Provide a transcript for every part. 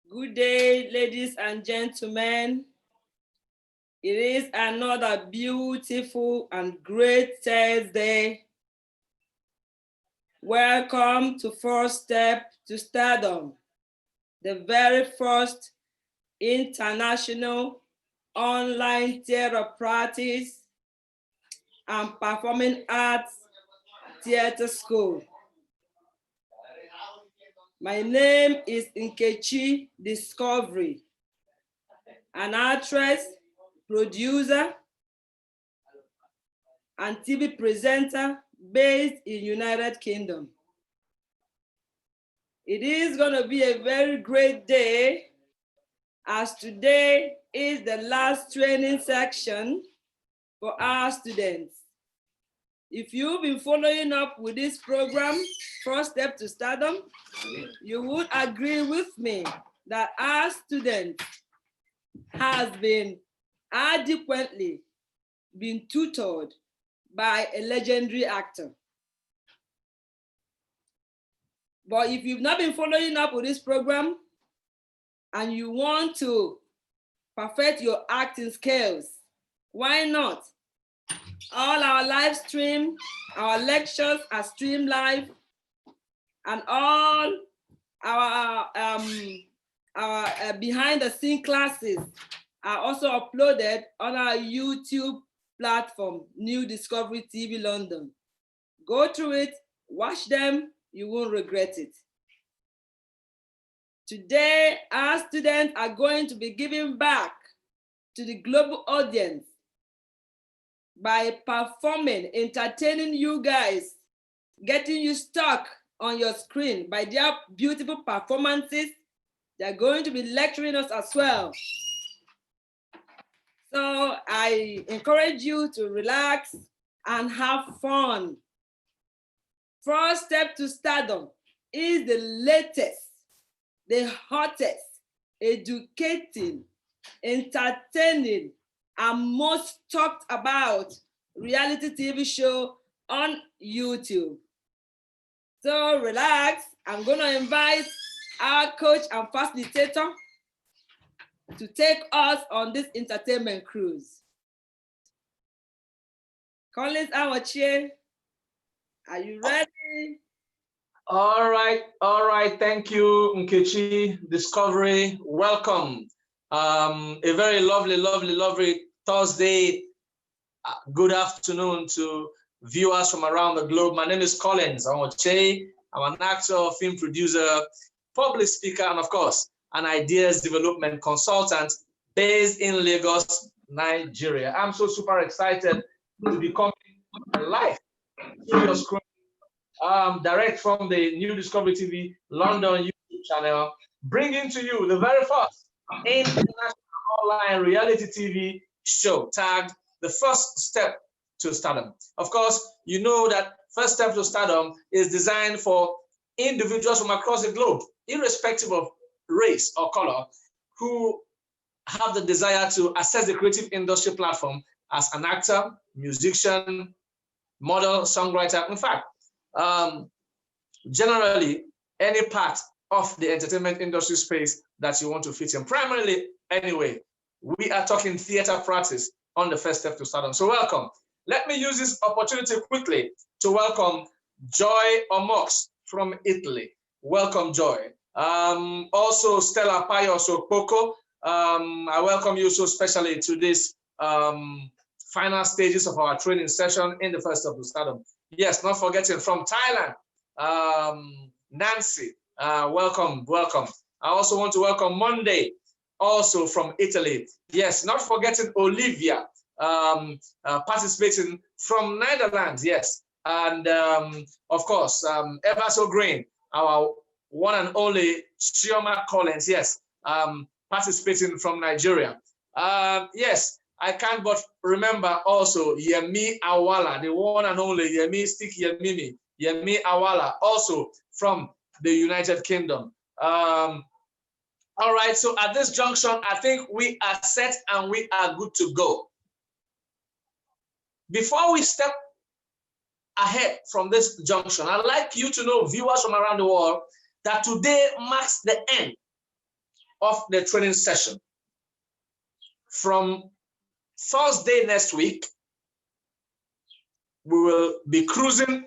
Good day, ladies and gentlemen. It is another beautiful and great Thursday. Welcome to First Step to Stardom, the very first international online theater practice and performing arts theater school. My name is Nkechi Discovery, an actress, producer, and TV presenter based in United Kingdom. It is going to be a very great day, as today is the last training section for our students. If you've been following up with this program, First Step to Stardom, you would agree with me that our student has been adequately been tutored by a legendary actor. But if you've not been following up with this program and you want to perfect your acting skills, why not? All our live stream, our lectures are streamed live, and all our behind the scene classes are also uploaded on our YouTube platform, New Discovery TV London. Go through it, watch them, you won't regret it. Today, our students are going to be giving back to the global audience by performing, entertaining you guys, getting you stuck on your screen by their beautiful performances. They're going to be lecturing us as well. So I encourage you to relax and have fun. First Step to Stardom is the latest, the hottest, educating, entertaining, and most talked about reality TV show on YouTube. So relax. I'm going to invite our coach and facilitator to take us on this entertainment cruise. Collins Awache, are you ready? All right. Thank you, Nkechi Discovery. Welcome. A very lovely Thursday. Good afternoon to viewers from around the globe. My name is Collins Awache. I'm an actor, film producer, public speaker, and of course, an ideas development consultant based in Lagos, Nigeria. I'm so super excited to be coming live to your screen, direct from the New Discovery TV London YouTube channel, bringing to you the very first international online reality TV show tagged The First Step to Stardom. Of course, you know that First Step to Stardom is designed for individuals from across the globe, irrespective of race or color, who have the desire to access the creative industry platform as an actor, musician, model, songwriter. In fact, generally, any part of the entertainment industry space that you want to fit in. Primarily, anyway, we are talking theater practice on the First Step to Stardom. So welcome. Let me use this opportunity quickly to welcome Joy Omox from Italy. Welcome, Joy. Also, Stella Payos Okpoko. I welcome you so specially to this final stages of our training session in the First Step to Stardom. Yes, not forgetting from Thailand, Nancy. Welcome. I also want to welcome Monday, also from Italy. Yes, not forgetting Olivia, participating from Netherlands. Yes, and of course, ever so green, our one and only Chioma Collins. Yes, participating from Nigeria. Yes, I can't but remember also Yemi Awala, the one and only Yemi Stick Yemimi, Yemi Awala, also from the United Kingdom. All right, so at this junction, I think we are set and we are good to go. Before we step ahead from this junction, I'd like you to know, viewers from around the world, that today marks the end of the training session. From Thursday next week, we will be cruising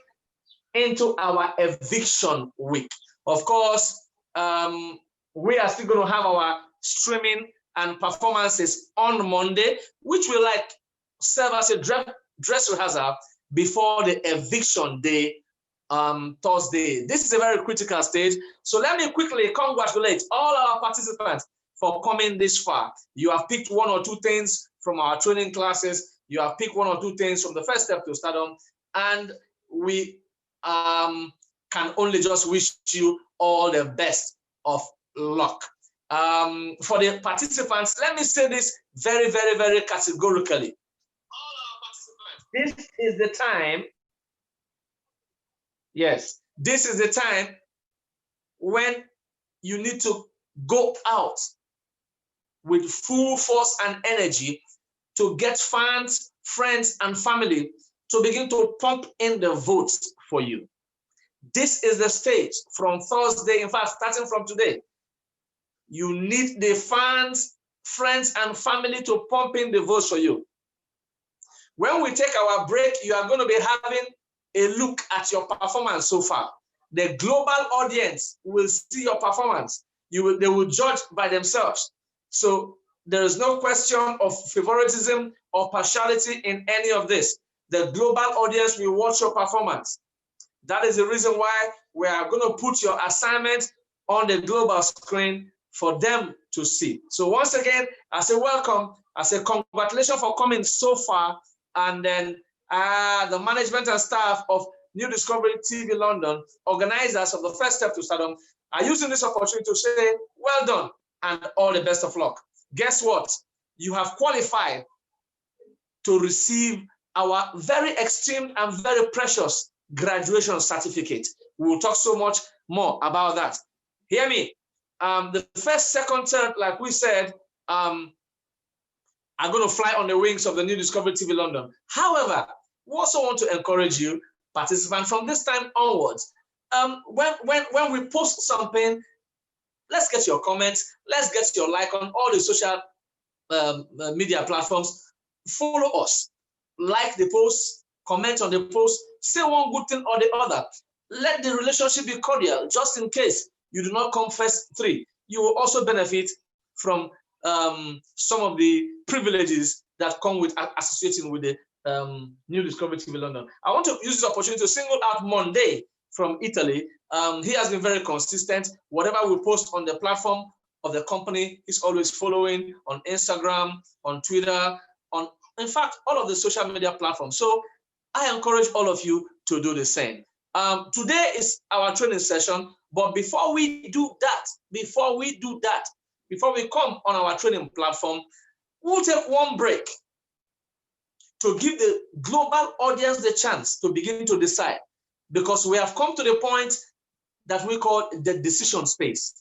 into our eviction week. Of course, we are still going to have our streaming and performances on Monday, which will serve as a dress rehearsal before the eviction day, Thursday. This is a very critical stage. So let me quickly congratulate all our participants for coming this far. You have picked one or two things from our training classes. You have picked one or two things from the first step to Stardom. And we can only just wish you all the best of luck. For the participants, let me say this very, very, very categorically. All our participants, this is the time. Yes, this is the time when you need to go out with full force and energy to get fans, friends, and family to begin to pump in the votes for you. This is the stage from Thursday, in fact, starting from today. You need the fans, friends, and family to pump in the votes for you. When we take our break, you are going to be having a look at your performance so far. The global audience will see your performance. They will judge by themselves. So there is no question of favoritism or partiality in any of this. The global audience will watch your performance. That is the reason why we are going to put your assignment on the global screen for them to see. So once again, I say welcome. I say congratulations for coming so far. And then the management and staff of New Discovery TV London, organizers of the first step to Stardom, are using this opportunity to say, well done and all the best of luck. Guess what? You have qualified to receive our very esteemed and very precious graduation certificate. We will talk so much more about that. Hear me. The first, second, third, like we said, are going to fly on the wings of the New Discovery TV London. However, we also want to encourage you, participants, from this time onwards. When we post something, let's get your comments, let's get your like on all the social media platforms. Follow us, like the post, comment on the post, say one good thing or the other. Let the relationship be cordial, just in case you do not come first three. You will also benefit from some of the privileges that come with associating with the New Discovery TV London. I want to use this opportunity to single out Monday from Italy. He has been very consistent. Whatever we post on the platform of the company, he's always following on Instagram, on Twitter, in fact, all of the social media platforms. So I encourage all of you to do the same. Today is our training session, but before we come on our training platform, we'll take one break to give the global audience the chance to begin to decide, because we have come to the point that we call the decision space.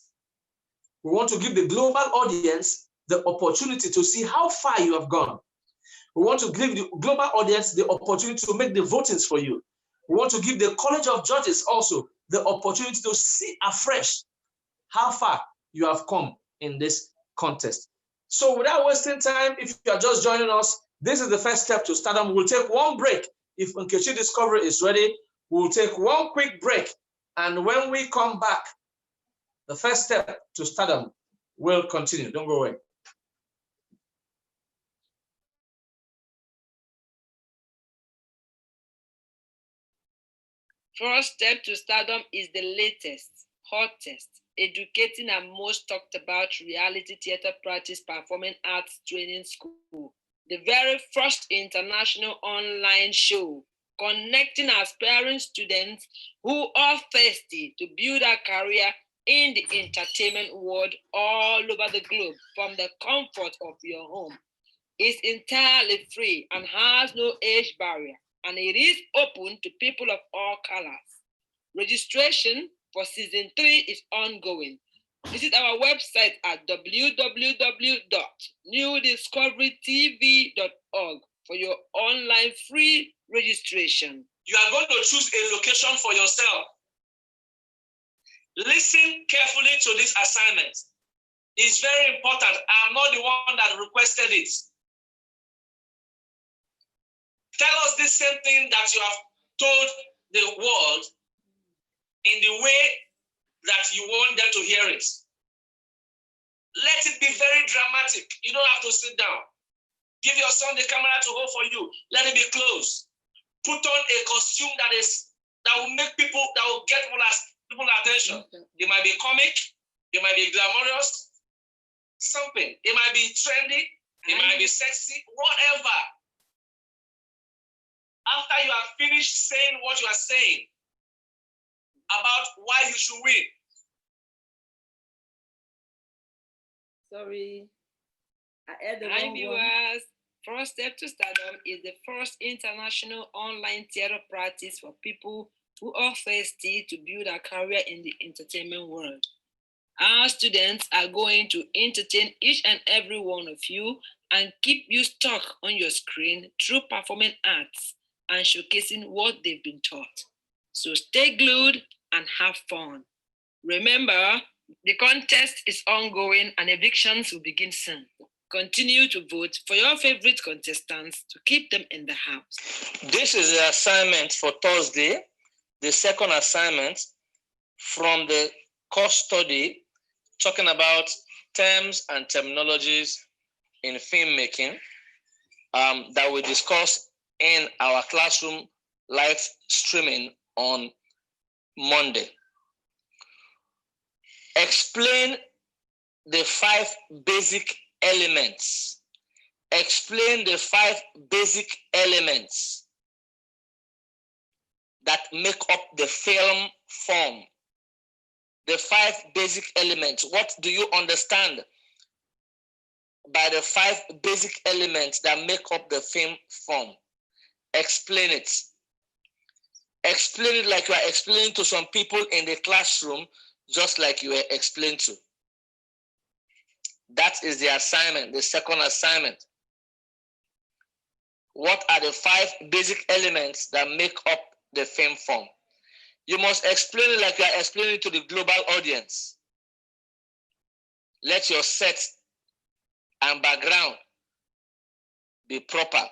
We want to give the global audience the opportunity to see how far you have gone. We want to give the global audience the opportunity to make the votings for you. We want to give the College of Judges also the opportunity to see afresh how far you have come in this contest. So without wasting time, if you are just joining us, this is the first step to Stardom. We'll take one break. If Nkechi Discovery is ready, we'll take one quick break. And when we come back, the first step to Stardom will continue. Don't go away. First step to Stardom is the latest, hottest, educating and most talked about reality theater practice performing arts training school. The very first international online show connecting aspiring students who are thirsty to build a career in the entertainment world all over the globe from the comfort of your home. It's entirely free and has no age barrier, and it is open to people of all colors. Registration for season 3 is ongoing. Visit our website at www.newdiscoverytv.org for your online free registration. You are going to choose a location for yourself. Listen carefully to this assignment. It's very important. I'm not the one that requested it. Tell us the same thing that you have told the world in the way that you want them to hear it. Let it be very dramatic. You don't have to sit down. Give your son the camera to hold for you. Let it be close. Put on a costume that will make people, that will get people's attention. It might be comic, it might be glamorous, something. It might be trendy, it might be sexy, whatever. After you have finished saying what you are saying about why you should win. Sorry, I had the Hi wrong one. viewers, First Step to Stardom is the first international online theater practice for people who are thirsty to build a career in the entertainment world. Our students are going to entertain each and every one of you and keep you stuck on your screen through performing arts and showcasing what they've been taught. So stay glued and have fun. Remember, the contest is ongoing and evictions will begin soon. Continue to vote for your favorite contestants to keep them in the house. This is the assignment for Thursday, the second assignment from the course study talking about terms and terminologies in filmmaking that we discuss in our classroom live streaming on Monday. Explain the 5 basic elements. Explain the 5 basic elements that make up the film form. The 5 basic elements. What do you understand by the 5 basic elements that make up the film form? Explain it. Explain it like you are explaining to some people in the classroom, just like you were explained to. That is the assignment, the second assignment. What are the 5 basic elements that make up the film form? You must explain it like you are explaining to the global audience. Let your set and background be proper.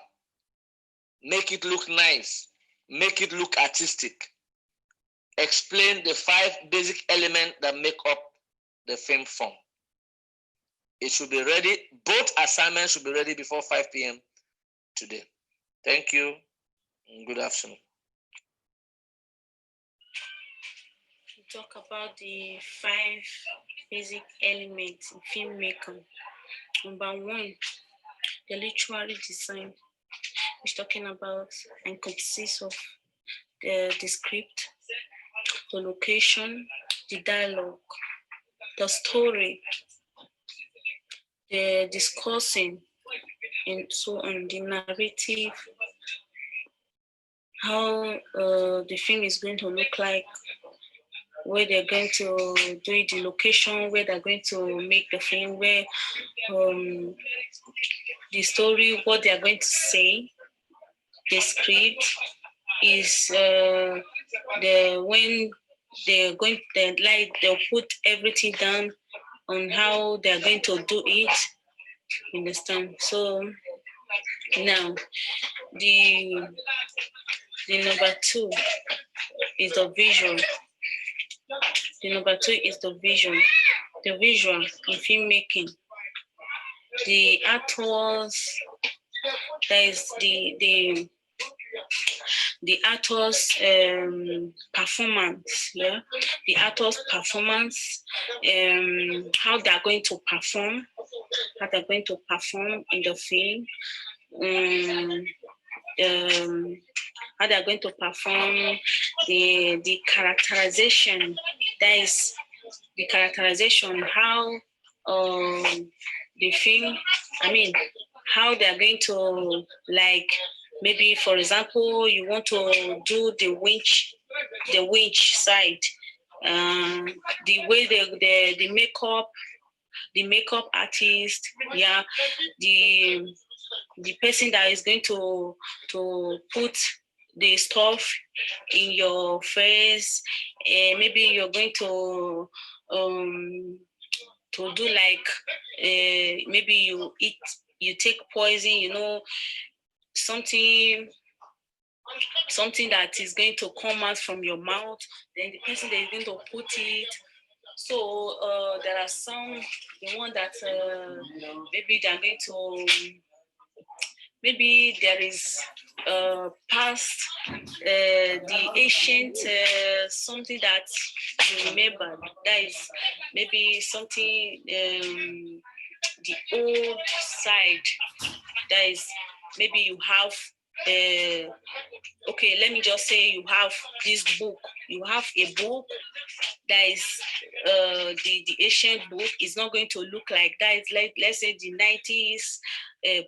Make it look nice. Make it look artistic. Explain the 5 basic elements that make up the film form. It should be ready. Both assignments should be ready before 5 p.m. today. Thank you and good afternoon. We talk about the 5 basic elements in filmmaking. Number 1, the literary design. We're talking about and consists of the script, the location, the dialogue, the story, the discussing, and so on, the narrative, how the film is going to look like, where they're going to do it, the location, where they're going to make the film, where the story, what they're going to say, the script is when they're going to they'll put everything down on how they're going to do it. You understand? So now the number 2 is the visual. The number 2 is the vision. The visual in filmmaking. The actors, there is the actors' performance, yeah. The actors' performance, how they're going to perform, in the film, how they're going to perform, the characterization. That is the characterization, how the film, how they're going to, like, maybe, for example, you want to do the winch side, the way the makeup artist, yeah, the person that is going to put the stuff in your face, maybe you're going to to do like maybe you take poison, you know, something that is going to come out from your mouth, then the person that is going to put it. So there are some, the one that maybe they're going to, maybe there is past the ancient something that you remember, that is maybe something the old side, that is maybe you have okay, let me just say you have this book, you have a book that is the ancient book is not going to look like that. It's like, let's say the 90s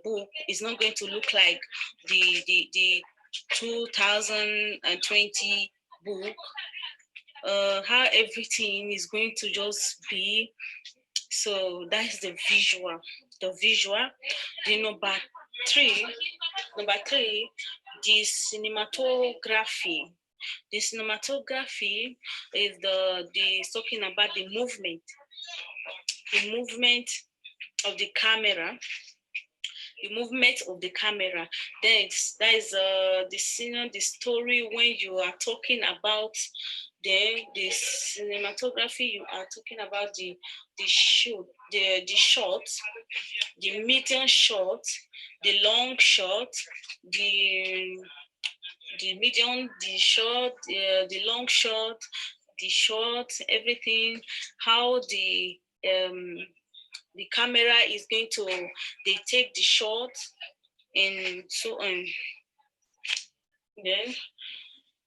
book is not going to look like the 2020 book. How everything is going to just be. So that's the visual. The visual. The number three, the cinematography. The cinematography is the talking about the movement of the camera. The movement of the camera. That is the scene, the story when you are talking about the cinematography. You are talking about the shoot, the shot, the medium shot, the long shot, the medium, the short, the long shot, the short, everything. How the camera is going to, they take the shot and so on. Then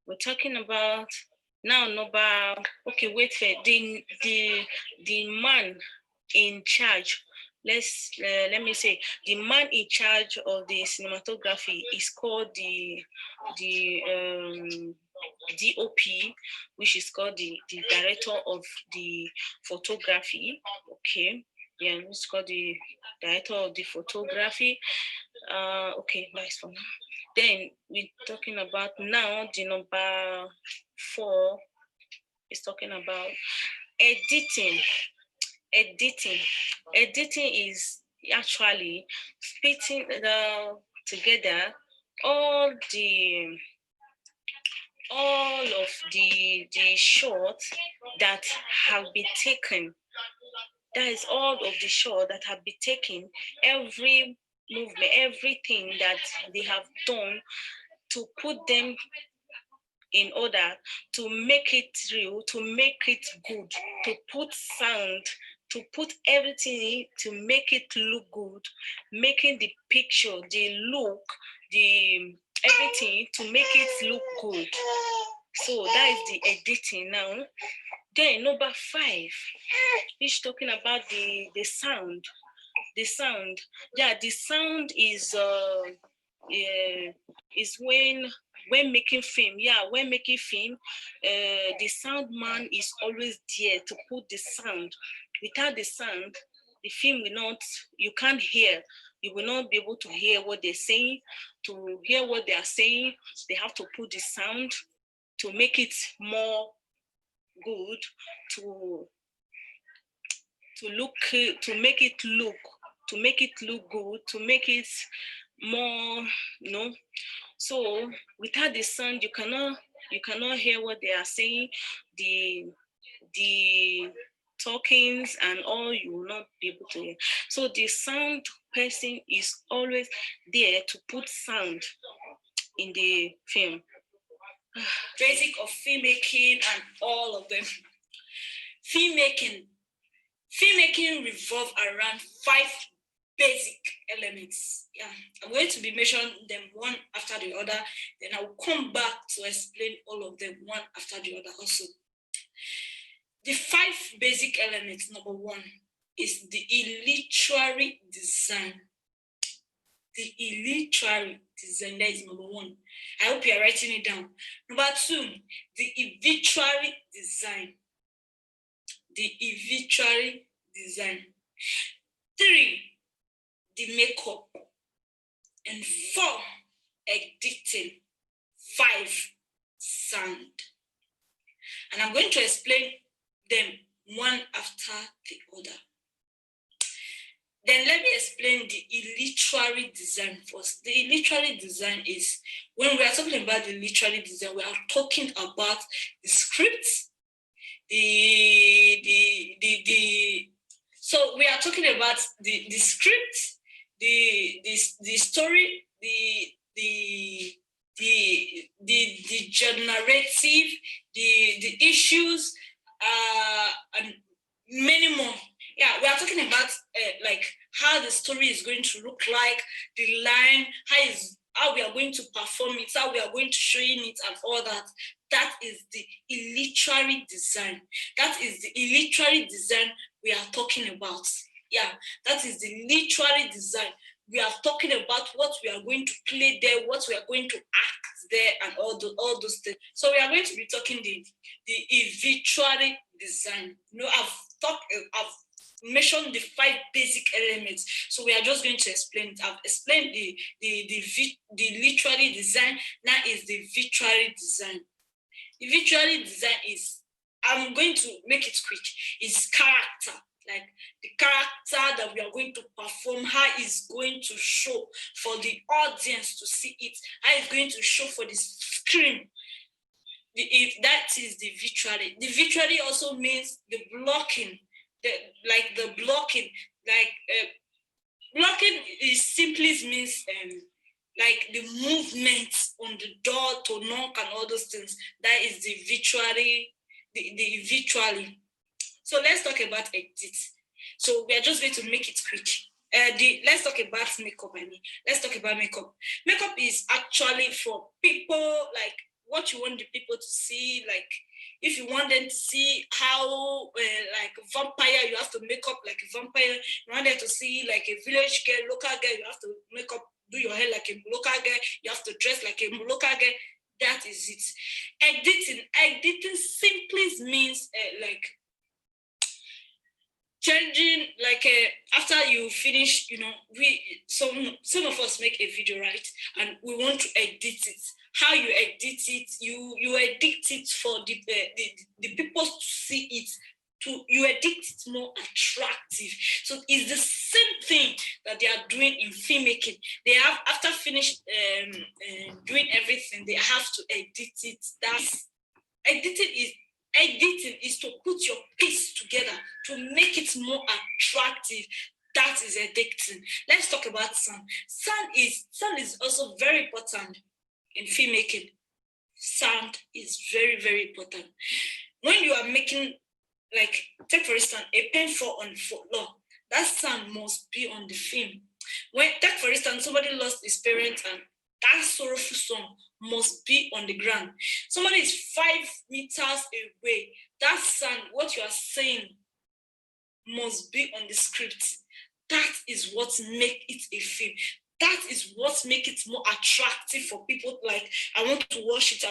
we're talking about now number, okay, wait for the man in charge. Let me say the man in charge of the cinematography is called the DOP, which is called the director of the photography. Okay, yeah, it's called the director of the photography. Okay, nice one. Then we're talking about now the number 4 is talking about editing. Editing is actually fitting together all of the shots that have been taken. That is all of the shots that have been taken, every movement, everything that they have done to put them in order to make it real, to make it good, to put sound, to put everything to make it look good, making the picture, the look, the everything to make it look good. So that is the editing now. Then number 5, he's talking about the sound. The sound, yeah, the sound is when making film, when making film, the sound man is always there to put the sound. Without the sound, the film will not, you can't hear. You will not be able to hear what they're saying. To hear what they are saying, they have to put the sound to make it more good, to look, to make it look good, to make it more, you know. So without the sound, you cannot hear what they are saying, the talkings and all, you will not be able to hear. So the sound person is always there to put sound in the film. Basic of filmmaking and all of them. Filmmaking revolves around 5 basic elements. Yeah, I'm going to be mentioning them one after the other. Then I will come back to explain all of them one after the other also. The 5 basic elements. Number 1 is the literary design. The literary design, that is number 1. I hope you're writing it down. Number 2, the obituary design. The obituary design. 3, the makeup. And 4, editing. 5, sound. And I'm going to explain them one after the other. literary design first. The literary design is, when we are talking about the literary design, we are talking about the script, so we are talking about the script, the story, the generative, the issues, and many more. Yeah, we are talking about like how the story is going to look like, the line, how we are going to perform it, how we are going to show it, and all that. That is the literary design. That is the literary design we are talking about. Yeah, that is the literary design. We are talking about what we are going to play there, what we are going to act there, and all those things. So we are going to be talking the literary design. You know, I've mentioned the 5 basic elements. So we are just going to explain it. I've explained the literary design. Now is the literary design. The literary design is, I'm going to make it quick, is character. Like the character that we are going to perform, how is going to show for the audience to see it, how is going to show for the screen. If that is the literary. The literary also means the blocking. Blocking is simply means like the movement on the door to knock and all those things. That is the literary. The literary. So let's talk about edit. So we are just going to make it quick. Let's talk about makeup. Let's talk about makeup. Makeup is actually for people, like what you want the people to see. Like if you want them to see how like a vampire, you have to make up like a vampire. You want them to see like a village girl, local girl, you have to make up, do your hair like a local girl. You have to dress like a local girl. That is it. Editing simply means like changing, like after you finish, you know, some of us make a video, right? And we want to edit it. How you edit it? You edit it for the people to see it. You edit it more attractive. So it's the same thing that they are doing in filmmaking. They have, after finished doing everything, they have to edit it. Editing is to put your piece together to make it more attractive. That is editing. Let's talk about sound. Sound is also very important in filmmaking. Sound is very, very important. When you are making, like, take for instance, a pen fall on the floor, that sound must be on the film. Take for instance, somebody lost his parents and that sorrowful song must be on the ground. Somebody is 5 meters away. That sound, what you are saying, must be on the script. That is what makes it a film. That is what makes it more attractive for people. Like, I want to watch it.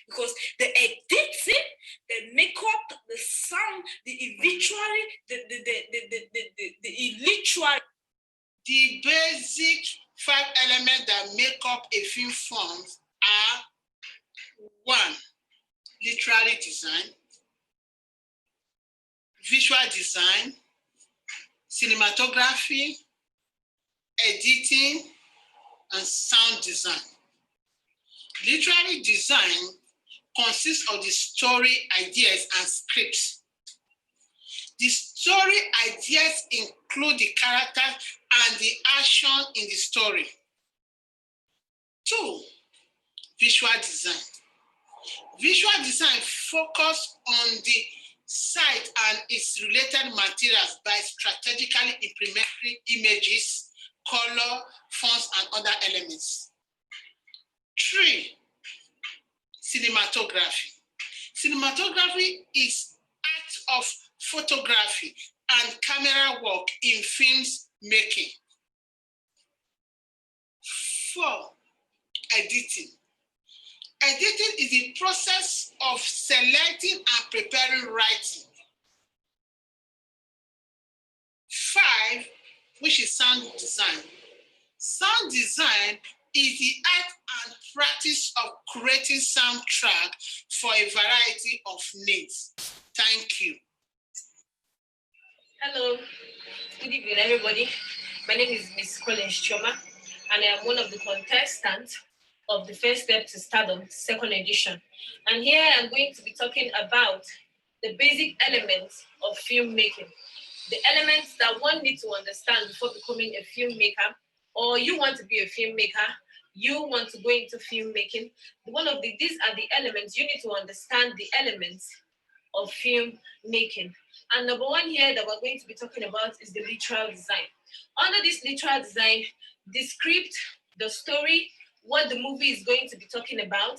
Because the editing, the makeup, the sound, the visually, the literary. The basic 5 elements that make up a film forms are 1, literary design, visual design, cinematography, editing, and sound design. Literary design consists of the story, ideas, and scripts. The story ideas include the characters and the action in the story. 2, visual design. Visual design focuses on the site and its related materials by strategically implementing images, color, fonts, and other elements. 3, cinematography. Cinematography is act of photography and camera work in films making. 4, editing. Editing is the process of selecting and preparing writing. 5, which is sound design. Sound design is the art and practice of creating soundtrack for a variety of needs. Thank you. Hello, good evening, everybody. My name is Miss Collins Choma, and I am one of the contestants of the First Step to Stardom, second edition. And here I'm going to be talking about the basic elements of filmmaking, the elements that one needs to understand before becoming a filmmaker, or you want to be a filmmaker, you want to go into filmmaking. These are the elements, you need to understand the elements of filmmaking. And number one here that we're going to be talking about is the literal design. Under this literal design, the script, the story, what the movie is going to be talking about,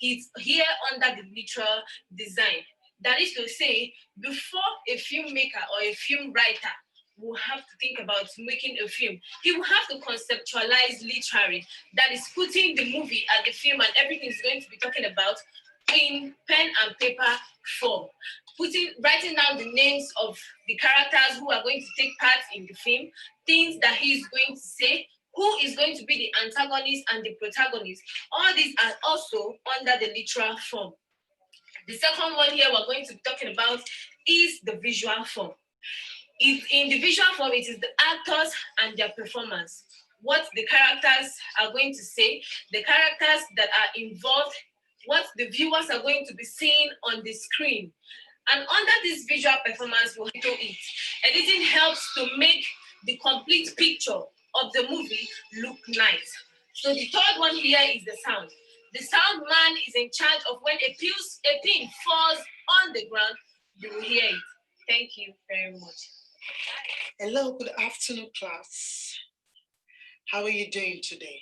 is here under the literal design. That is to say, before a filmmaker or a film writer will have to think about making a film, he will have to conceptualize literally. That is putting the movie and the film and everything is going to be talking about in pen and paper form. Writing down the names of the characters who are going to take part in the film, things that he's going to say, who is going to be the antagonist and the protagonist. All these are also under the literal form. The second one here we're going to be talking about is the visual form. In the visual form, it is the actors and their performance. What the characters are going to say, the characters that are involved, what the viewers are going to be seeing on the screen. And under this visual performance, we'll do it. Editing helps to make the complete picture of the movie look nice. So the third one here is the sound. The sound man is in charge of when a pin falls on the ground, you will hear it. Thank you very much. Hello, good afternoon, class. How are you doing today?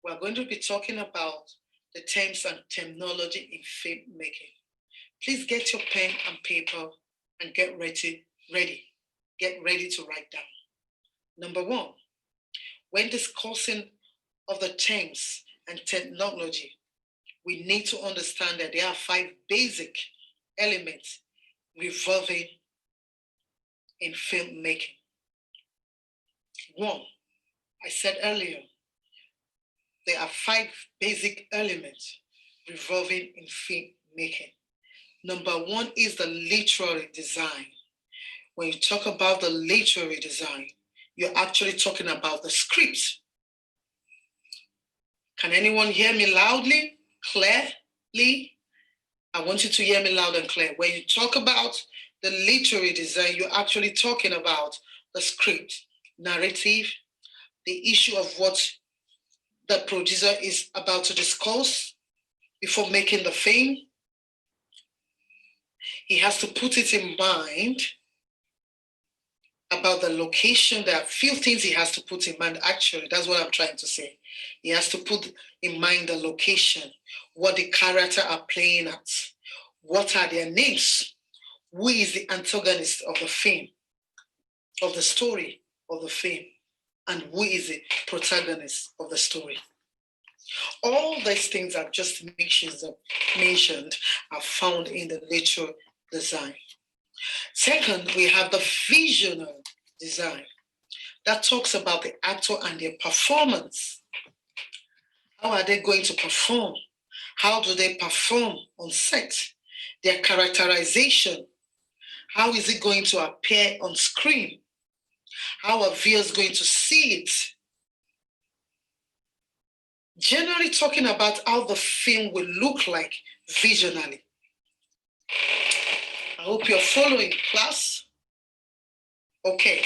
We're going to be talking about the terms and terminology in filmmaking. Please get your pen and paper and get ready. Get ready to write down. Number one, when discussing of the terms and technology, we need to understand that there are 5 basic elements revolving in filmmaking. 1, I said earlier, there are 5 basic elements revolving in filmmaking. Number 1 is the literary design. When you talk about the literary design, you're actually talking about the script. Can anyone hear me loudly, clearly? I want you to hear me loud and clear. When you talk about the literary design, you're actually talking about the script, narrative, the issue of what the producer is about to discuss before making the film. He has to put it in mind about the location. There are a few things he has to put in mind, actually. That's what I'm trying to say. He has to put in mind the location, what the character are playing at, what are their names, who is the antagonist of the film, of the story of the film, and who is the protagonist of the story. All these things I've just mentioned are found in the literal design. Second, we have the visionary design that talks about the actor and their performance. How are they going to perform? How do they perform on set? Their characterization. How is it going to appear on screen? How are viewers going to see it? Generally talking about how the film will look like visually. I hope you're following, class. Okay.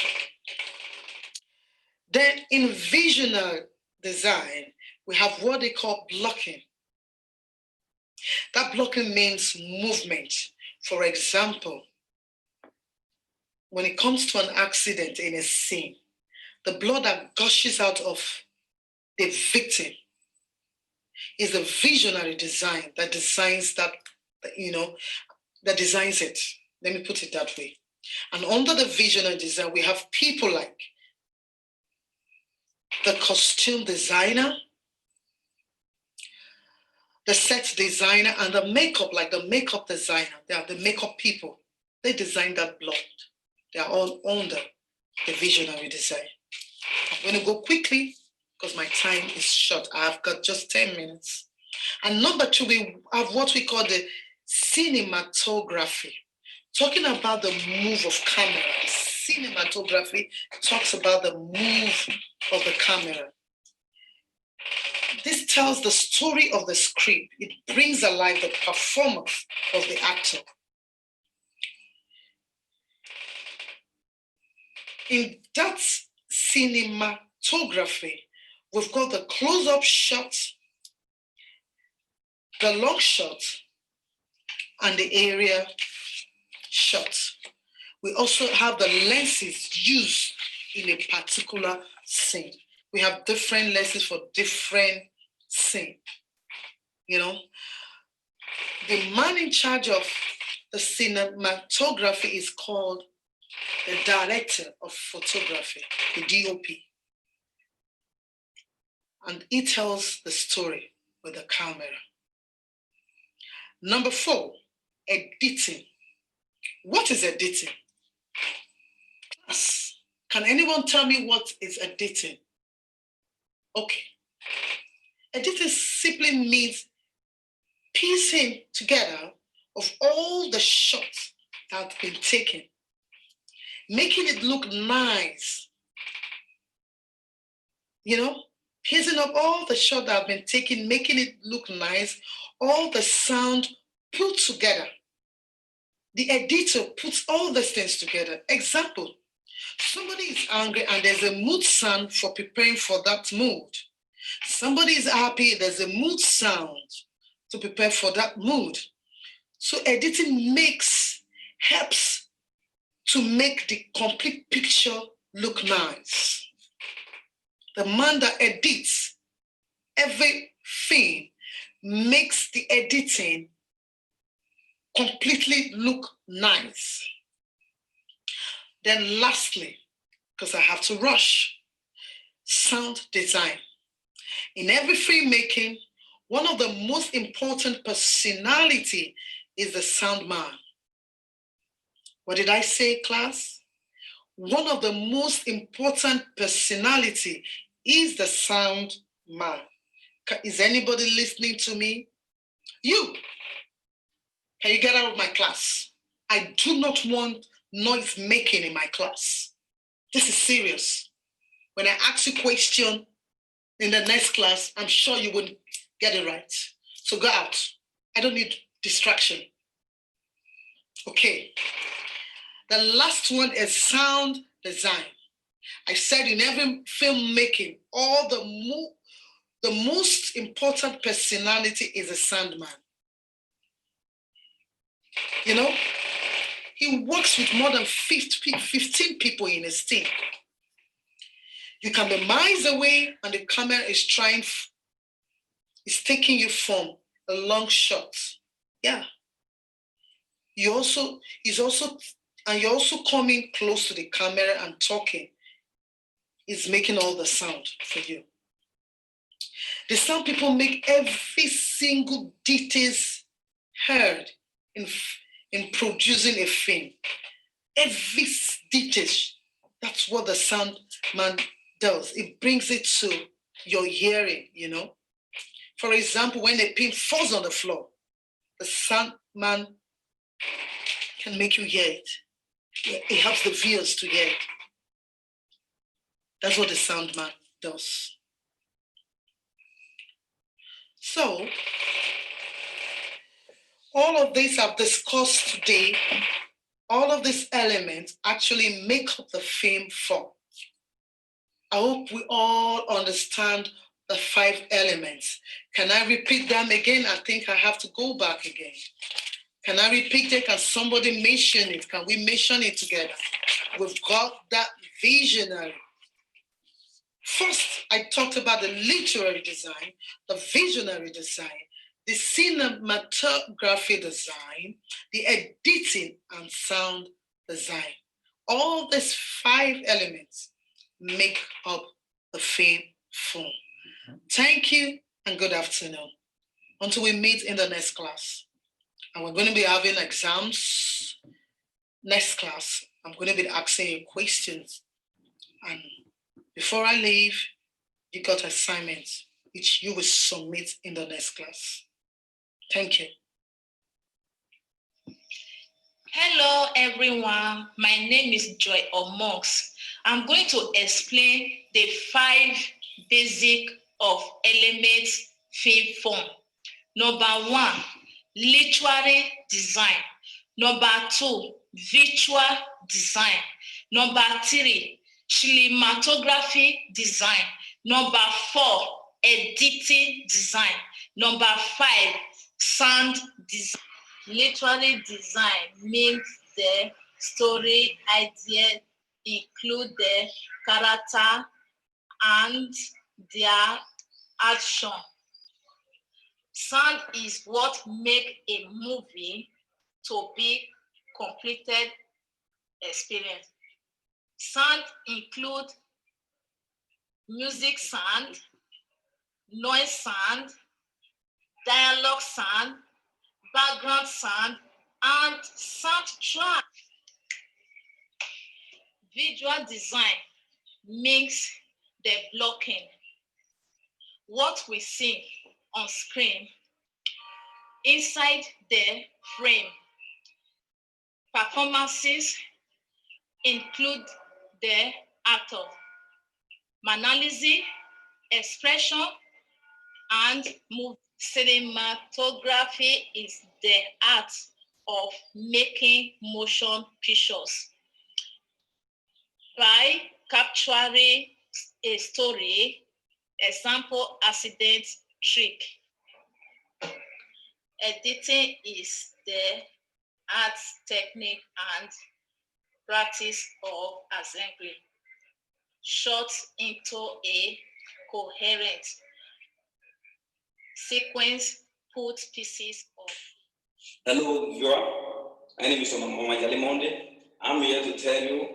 Then in visionary design, we have what they call blocking. That blocking means movement. For example, when it comes to an accident in a scene, the blood that gushes out of the victim is the visionary design that designs that, that designs it. Let me put it that way. And under the visionary design, we have people like the costume designer, the set designer, and the makeup, like the makeup designer. They are the makeup people. They design that blood. They are all under the visionary design. I'm going to go quickly because my time is short. I've got just 10 minutes. And number 2, we have what we call the cinematography, talking about the move of camera, cinematography talks about the move of the camera. This tells the story of the script. It brings alive the performance of the actor. In that cinematography, we've got the close-up shot, the long shot, and the area shot. We also have the lenses used in a particular scene. We have different lenses for different scenes. You know, the man in charge of the cinematography is called the director of photography, the DOP. And he tells the story with the camera. Number 4, editing. What is editing? Can anyone tell me what is editing? Okay. Editing simply means piecing together of all the shots that have been taken, making it look nice. You know, piecing up all the shots that have been taken, making it look nice, all the sound put together. The editor puts all these things together. Example, somebody is angry and there's a mood sound for preparing for that mood. Somebody is happy, there's a mood sound to prepare for that mood. So editing helps to make the complete picture look nice. The man that edits everything makes the editing completely look nice. Then lastly, because I have to rush, sound design. In every filmmaking, one of the most important personality is the sound man. What did I say, class? One of the most important personality is the sound man. Is anybody listening to me? You, can you get out of my class? I do not want noise making in my class. This is serious. When I ask you a question in the next class, I'm sure you wouldn't get it right. So go out. I don't need distraction. Okay. The last one is sound design. I said in every filmmaking, the most important personality is a sound man. You know, he works with more than 15 people in his team. You can be miles away and the camera is taking you from a long shot. Yeah. You're also coming close to the camera and talking. It's making all the sound for you. The sound people make every single details heard in producing a film. Every detail, that's what the sound man does. It brings it to your hearing, you know. For example, when a pin falls on the floor, the sound man can make you hear it. It helps the viewers to hear it. That's what the sound man does. So, all of this I've discussed today, all of these elements actually make up the film form. I hope we all understand the 5 elements. Can I repeat them again? I think I have to go back again. Can I repeat it? Can somebody mention it? Can we mention it together? We've got that visionary. First, I talked about the literary design, the visionary design, the cinematography design, the editing and sound design. All these 5 elements make up the film form. Thank you and good afternoon. Until we meet in the next class. And we're going to be having exams next class. I'm going to be asking you questions. And before I leave, you got assignments which you will submit in the next class. Thank you. Hello, everyone. My name is Joy Omox. I'm going to explain the 5 basic of elements film form. Number 1, literary design. Number 2, visual design. Number 3, cinematography design. Number 4, editing design. Number 5, sound design. Literary design means the story idea include the character and their action. Sound is what makes a movie to be completed experience. Sound include music sound, noise sound, dialogue sound, background sound, and soundtrack. Visual design means the blocking. What we see on screen inside the frame. Performances include the actor, mannerism, expression, and move. Cinematography is the art of making motion pictures by capturing a story, example, accident, trick. Editing is the art technique and practice of assembly shots into a coherent sequence, put pieces of. Hello, viewer. My name is Omar Jalimonde. I'm here to tell you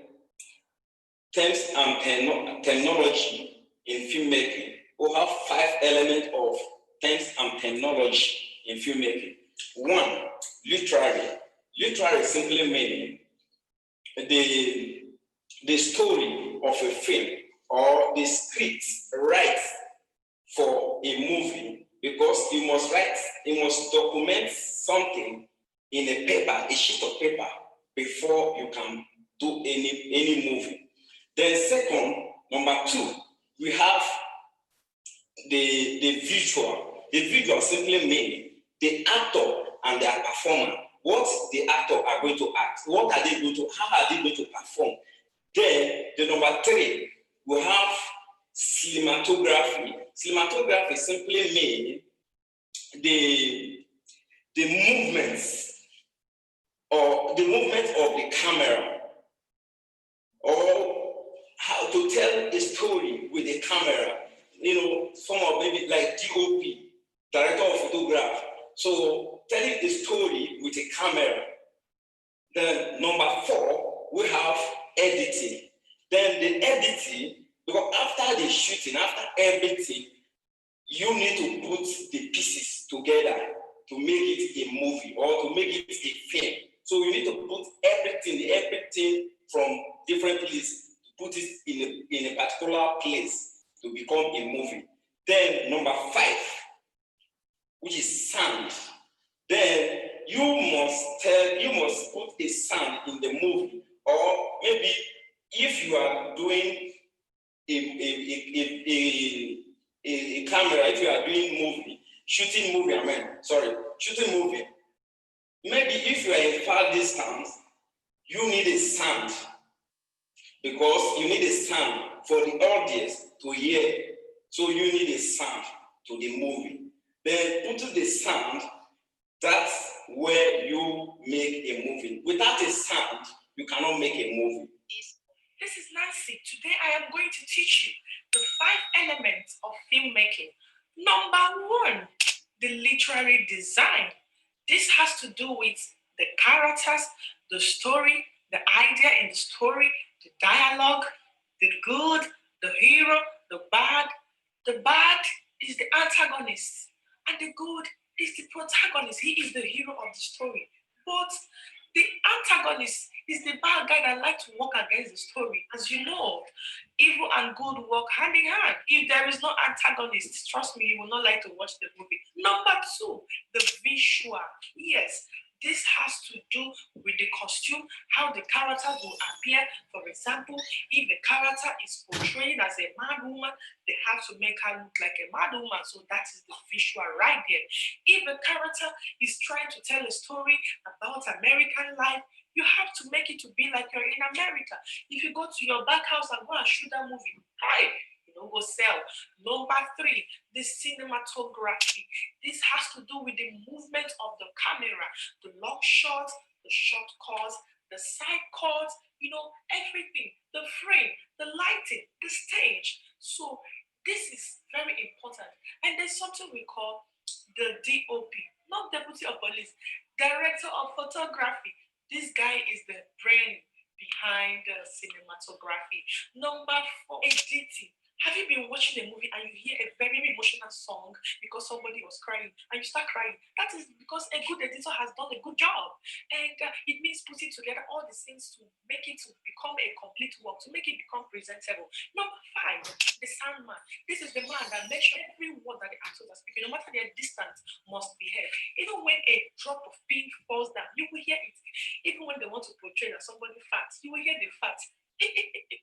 terms and technology in filmmaking. We have 5 elements of terms and technology in filmmaking. 1, literary. Literary simply meaning the story of a film or the script rights for a movie, because you must document something in a paper, a sheet of paper, before you can do any movie. Then second, number 2, we have the visual. The visual simply means the actor and their performer. What the actor are going to act, how are they going to perform. Then the number 3, we have cinematography. Cinematography simply means the movements of the camera, or how to tell a story with a camera. Some of maybe like DOP, director of photograph. So telling the story with a camera. Then number 4, we have editing. Then the editing, because after the shooting, after everything, you need to put the pieces together to make it a movie or to make it a film. So you need to put everything from different places, to put it in a particular place to become a movie. Then number 5, which is sound. Then you must put a sound in the movie, or maybe if you are doing a camera, if you are doing shooting movie, maybe if you are in far distance, you need a sound, because you need a sound for the audience to hear. So you need a sound to the movie. Then put the sound, that's where you make a movie. Without a sound, you cannot make a movie. This is Nancy. Today I am going to teach you the 5 elements of filmmaking. Number 1, the literary design. This has to do with the characters, the story, the idea in the story, the dialogue, the good, the hero, the bad. The bad is the antagonist, and the good is the protagonist. He is the hero of the story. But the antagonist is the bad guy that likes to work against the story. As you know, evil and good work hand in hand. If there is no antagonist, trust me, you will not like to watch the movie. Number 2, the visual. Yes, This has to do with the costume, how the character will appear. For example, if the character is portraying as a mad woman, they have to make her look like a mad woman. So that is the visual right there. If the character is trying to tell a story about American life, you have to make it to be like you're in America. If you go to your back house and go and shoot that movie, hi, go sell. Number 3, the cinematography. This has to do with the movement of the camera, the long shots, the short cuts, the side cuts, everything, the frame, the lighting, the stage. So this is very important. And there's something we call the DOP, not Deputy of Police, Director of Photography. This guy is the brain behind the cinematography. Number 4, editing. Have you been watching a movie and you hear a very emotional song because somebody was crying and you start crying? That is because a good editor has done a good job. And it means putting together all the things to make it to become a complete work, to make it become presentable. Number 5, the sound man. This is the man that makes sure every word that the actors are speaking, no matter their distance, must be heard. Even when a drop of pink falls down, you will hear it. Even when they want to portray that somebody fats, you will hear the fat.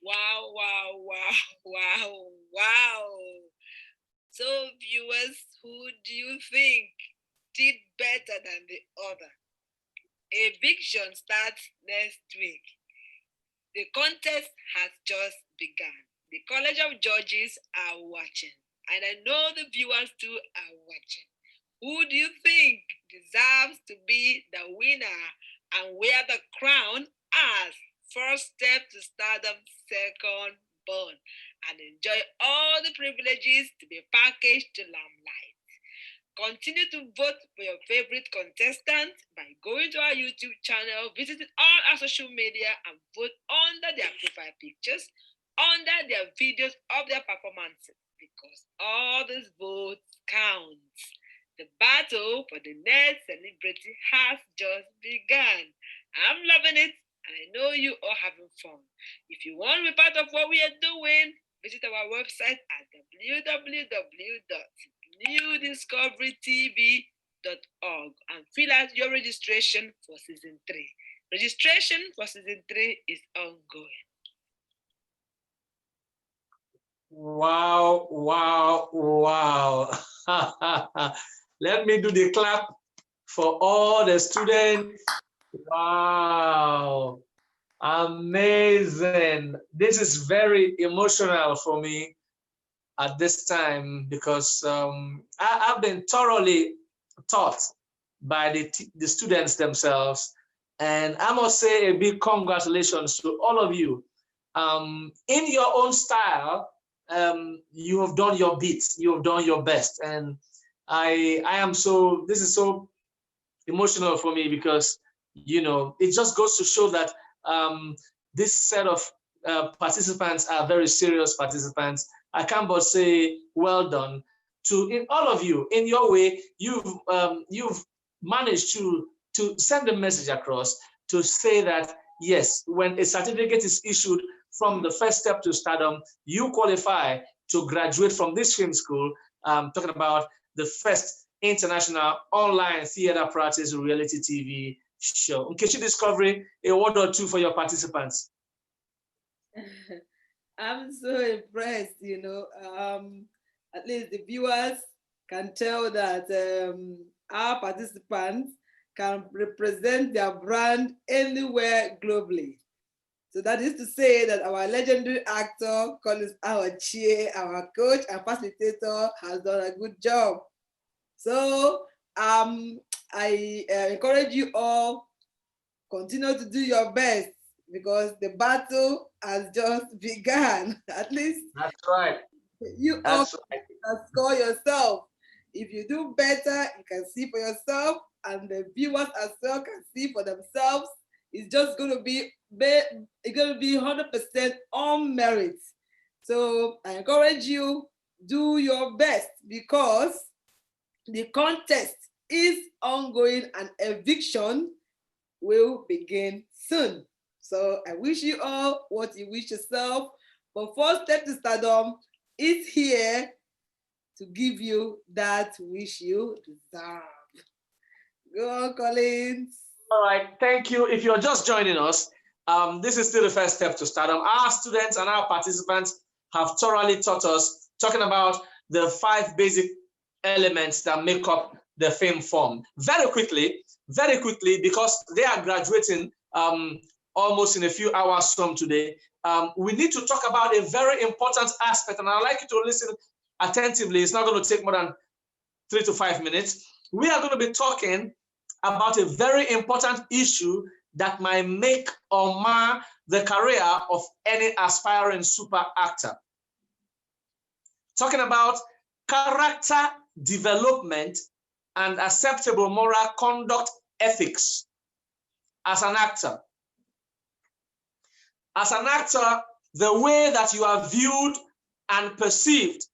Wow, wow, wow, wow, wow. So viewers, who do you think did better than the other? Eviction starts next week. The contest has just begun. The College of Judges are watching, and I know the viewers too are watching. Who do you think deserves to be the winner and wear the crown as first step to stardom, second born, and enjoy all the privileges to be packaged to limelight? Continue to vote for your favorite contestant by going to our YouTube channel, visiting all our social media, and vote under their profile pictures, under their videos of their performances, because all these votes count. The battle for the next celebrity has just begun. I'm loving it, and I know you are having fun. If you want to be part of what we are doing, visit our website at www.newdiscoverytv.org and fill out your registration for season 3. Registration for season 3 is ongoing. Wow, wow, wow. Let me do the clap for all the students. Wow, amazing. This is very emotional for me at this time because I've been thoroughly taught by the students themselves. And I must say a big congratulations to all of you. In your own style, you have done your bits, you have done your best. And this is so emotional for me because, it just goes to show that this set of participants are very serious participants. I can't but say well done to all of you. In your way, you've managed to send a message across to say that yes, when a certificate is issued from the first step to stardom, you qualify to graduate from this film school. Talking about the first international online theater practice reality TV show. Nkechi Discovery, a word or two for your participants. I'm so impressed, at least the viewers can tell that our participants can represent their brand anywhere globally. So that is to say that our legendary actor, Collins Awachie, our coach and facilitator, has done a good job. So I encourage you all, continue to do your best because the battle has just begun. At least that's right. You all can score yourself. If you do better, you can see for yourself, and the viewers as well can see for themselves. It's just going to be 100% on merit. So I encourage you, do your best because the contest is ongoing and eviction will begin soon. So I wish you all what you wish yourself. But first step to stardom is here to give you that wish you deserve. Go on, Collins. All right, thank you. If you're just joining us, this is still the first step to Stardom. Our students and our participants have thoroughly taught us, talking about the 5 basic elements that make up the film form. Very quickly, because they are graduating almost in a few hours from today, we need to talk about a very important aspect, and I'd like you to listen attentively. It's not going to take more than 3 to 5 minutes. We are going to be talking about a very important issue that might make or mar the career of any aspiring super actor. Talking about character development and acceptable moral conduct ethics as an actor. As an actor, the way that you are viewed and perceived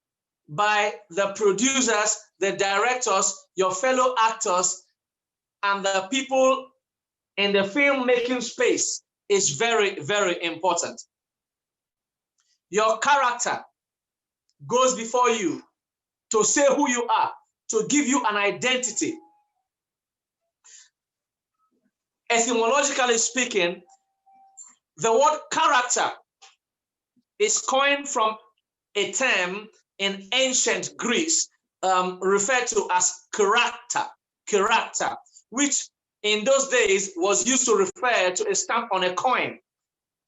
by the producers, the directors, your fellow actors, and the people in the filmmaking space is very, very important. Your character goes before you to say who you are, to give you an identity. Etymologically speaking, the word character is coined from a term in ancient Greece referred to as character, which in those days was used to refer to a stamp on a coin.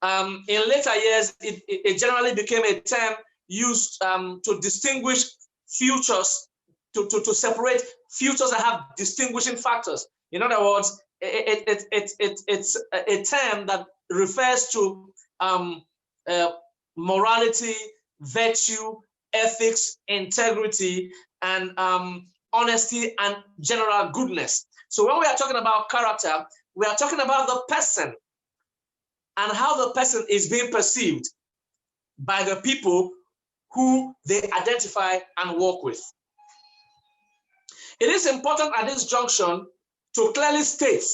In later years, it generally became a term used to distinguish futures, to separate futures that have distinguishing factors. In other words, it's a term that refers to morality, virtue, ethics, integrity, and honesty and general goodness. So when we are talking about character, we are talking about the person and how the person is being perceived by the people who they identify and work with. It is important at this junction to clearly state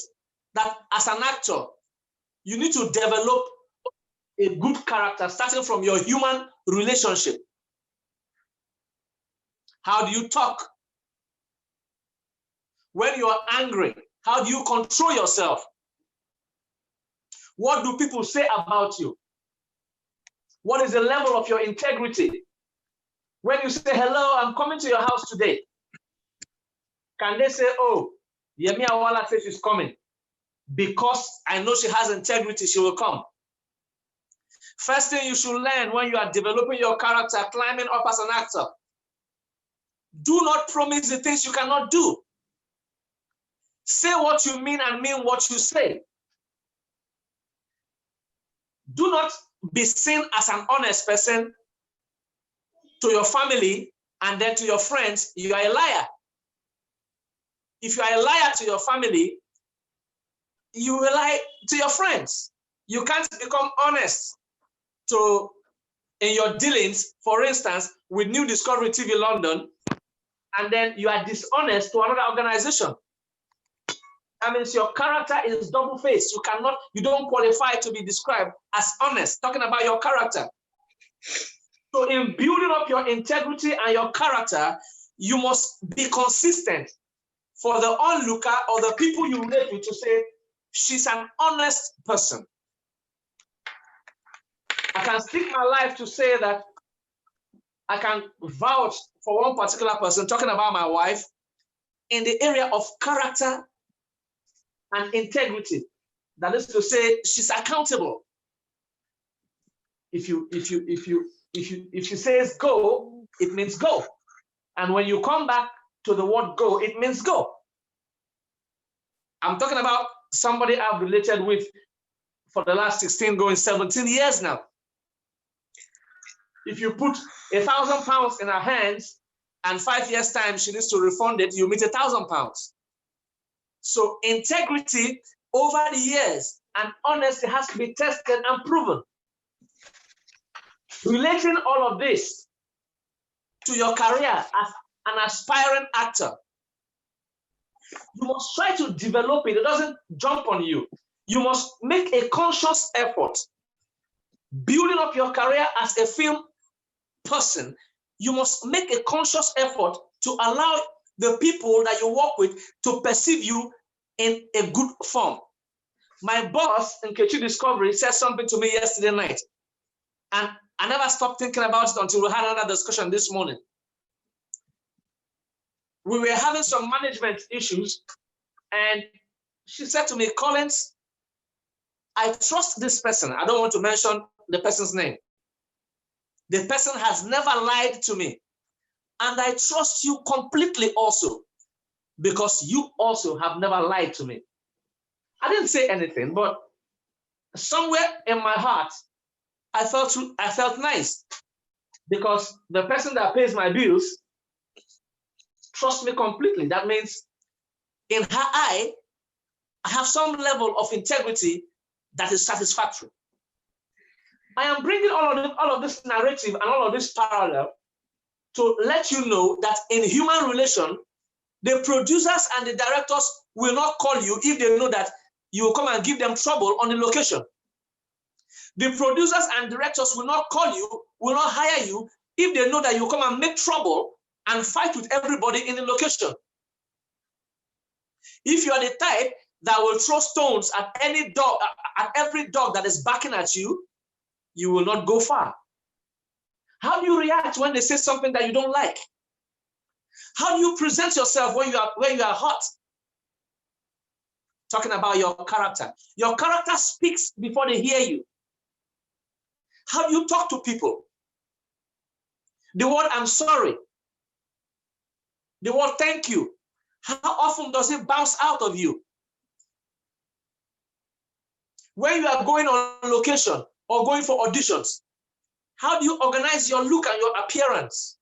that as an actor, you need to develop a good character starting from your human relationship. How do you talk? When you are angry, how do you control yourself? What do people say about you? What is the level of your integrity? When you say, hello, I'm coming to your house today, can they say, oh, Yemi Awala says she's coming? Because I know she has integrity, she will come. First thing you should learn when you are developing your character, climbing up as an actor, do not promise the things you cannot do. Say what you mean and mean what you say. Do not be seen as an honest person to your family and then to your friends. You are a liar. If you are a liar to your family, you will lie to your friends. You can't become honest in your dealings, for instance, with New Discovery TV London, and then you are dishonest to another organization. That means your character is double-faced. You don't qualify to be described as honest, talking about your character. So in building up your integrity and your character, you must be consistent for the onlooker or the people you relate with to say, she's an honest person. I can stake my life to say that I can vouch for one particular person, talking about my wife, in the area of character and integrity. That is to say, she's accountable. If she says go, it means go. And when you come back to the word go, it means go. I'm talking about somebody I've related with for the last 16, going 17 years now. If you put £1,000 in her hands and 5 years' time she needs to refund it, you meet £1,000. So integrity over the years and honesty has to be tested and proven. Relating all of this to your career as an aspiring actor, you must try to develop it. It doesn't jump on you. You must make a conscious effort. Building up your career as a film person, you must make a conscious effort to allow the people that you work with to perceive you in a good form. My boss in Nkechi Discovery said something to me yesterday night, and I never stopped thinking about it until we had another discussion this morning. We were having some management issues, and she said to me, Collins, I trust this person. I don't want to mention the person's name. The person has never lied to me. And I trust you completely also, because you also have never lied to me. I didn't say anything, but somewhere in my heart, I felt nice, because the person that pays my bills trusts me completely. That means in her eye, I have some level of integrity that is satisfactory. I am bringing all of this narrative and all of this parallel to let you know that in human relation, the producers and the directors will not call you if they know that you will come and give them trouble on the location. The producers and directors will not call you, will not hire you if they know that you will come and make trouble and fight with everybody in the location. If you are the type that will throw stones at any dog, at every dog that is barking at you, you will not go far. How do you react when they say something that you don't like? How do you present yourself when you are hot? Talking about your character. Your character speaks before they hear you. How do you talk to people? The word I'm sorry, the word thank you, how often does it bounce out of you? When you are going on location or going for auditions, how do you organize your look and your appearance?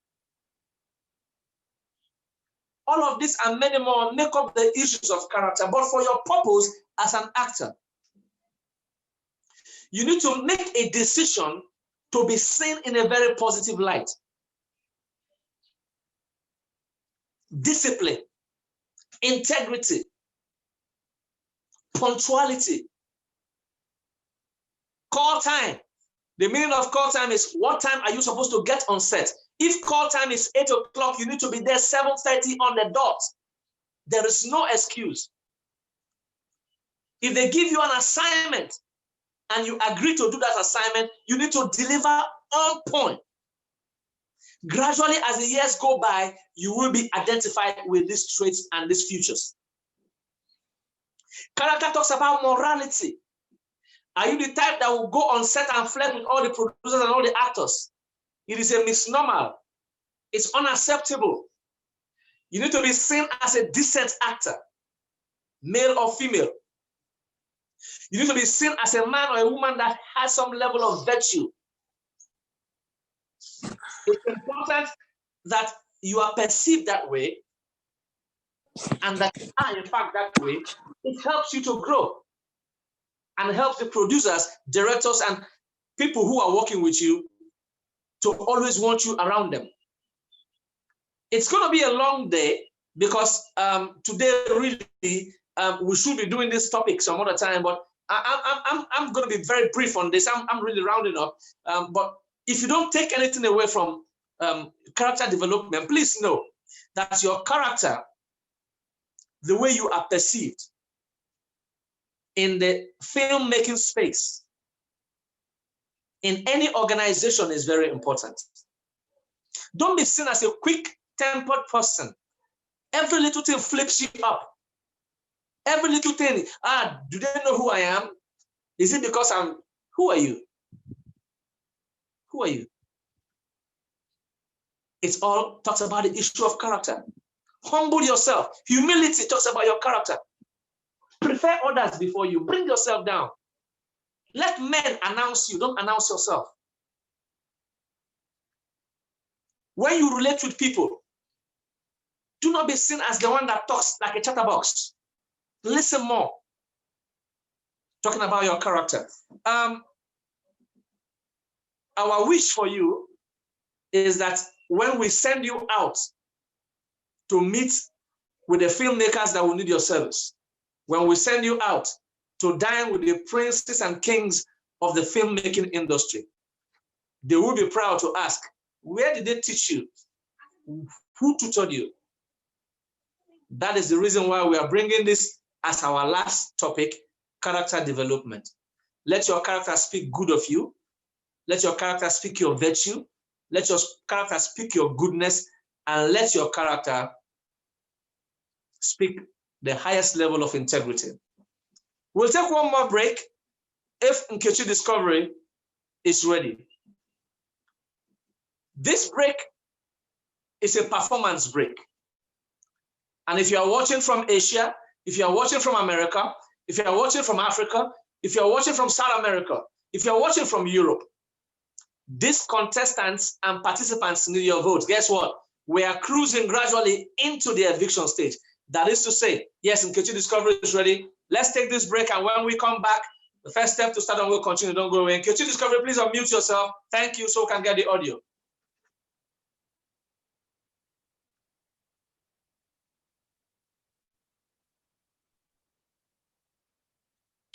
All of this and many more make up the issues of character, but for your purpose as an actor, you need to make a decision to be seen in a very positive light. Discipline, integrity, punctuality, call time. The meaning of call time is what time are you supposed to get on set? If call time is 8 o'clock, you need to be there 7:30 on the dot. There is no excuse. If they give you an assignment and you agree to do that assignment, you need to deliver on point. Gradually, as the years go by, you will be identified with these traits and these features. Character talks about morality. Are you the type that will go on set and flirt with all the producers and all the actors? It is a misnomer. It's unacceptable. You need to be seen as a decent actor, male or female. You need to be seen as a man or a woman that has some level of virtue. It's important that you are perceived that way and that you are in fact that way. It helps you to grow and helps the producers, directors, and people who are working with you to always want you around them. It's going to be a long day because today really we should be doing this topic some other time, but I'm going to be very brief on this. I'm really rounding up. But if you don't take anything away from character development, please know that your character, the way you are perceived in the filmmaking space, in any organization, is very important. Don't be seen as a quick-tempered person. Every little thing flips you up. Every little thing, do they know who I am? Is it because who are you? Who are you? It all talks about the issue of character. Humble yourself. Humility talks about your character. Prefer others before you. Bring yourself down. Let men announce you. Don't announce yourself. When you relate with people, do not be seen as the one that talks like a chatterbox. Listen more. Talking about your character. Our wish for you is that when we send you out to meet with the filmmakers that will need your service, when we send you out to dine with the princes and kings of the filmmaking industry, they will be proud to ask, where did they teach you? Who tutored you? That is the reason why we are bringing this as our last topic, character development. Let your character speak good of you. Let your character speak your virtue. Let your character speak your goodness, and let your character speak the highest level of integrity. We'll take one more break if Nkechi Discovery is ready. This break is a performance break. And if you are watching from Asia, if you are watching from America, if you are watching from Africa, if you are watching from South America, if you are watching from Europe, these contestants and participants need your vote. Guess what? We are cruising gradually into the eviction stage. That is to say, yes, Nkechi Discovery is ready. Let's take this break, and when we come back, the first step to Stardom will continue. Don't go away. Nkechi Discovery, please unmute yourself. Thank you, so we can get the audio.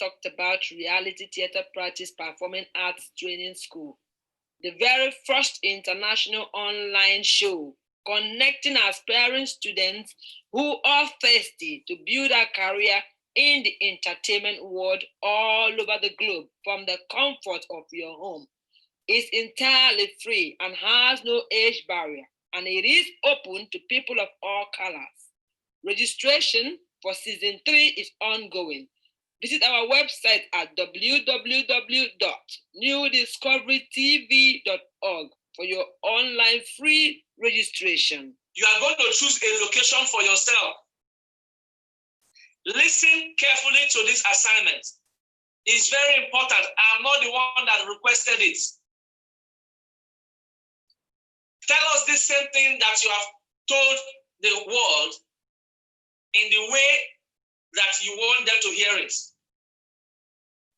Talked about Reality Theatre Practice Performing Arts Training School, the very first international online show connecting aspiring students who are thirsty to build a career in the entertainment world all over the globe from the comfort of your home. It's entirely free and has no age barrier, and it is open to people of all colors. Registration for season 3 is ongoing. Visit our website at www.newdiscoverytv.org for your online free registration. You are going to choose a location for yourself. Listen carefully to this assignment. It's very important. I'm not the one that requested it. Tell us the same thing that you have told the world in the way that you want them to hear it.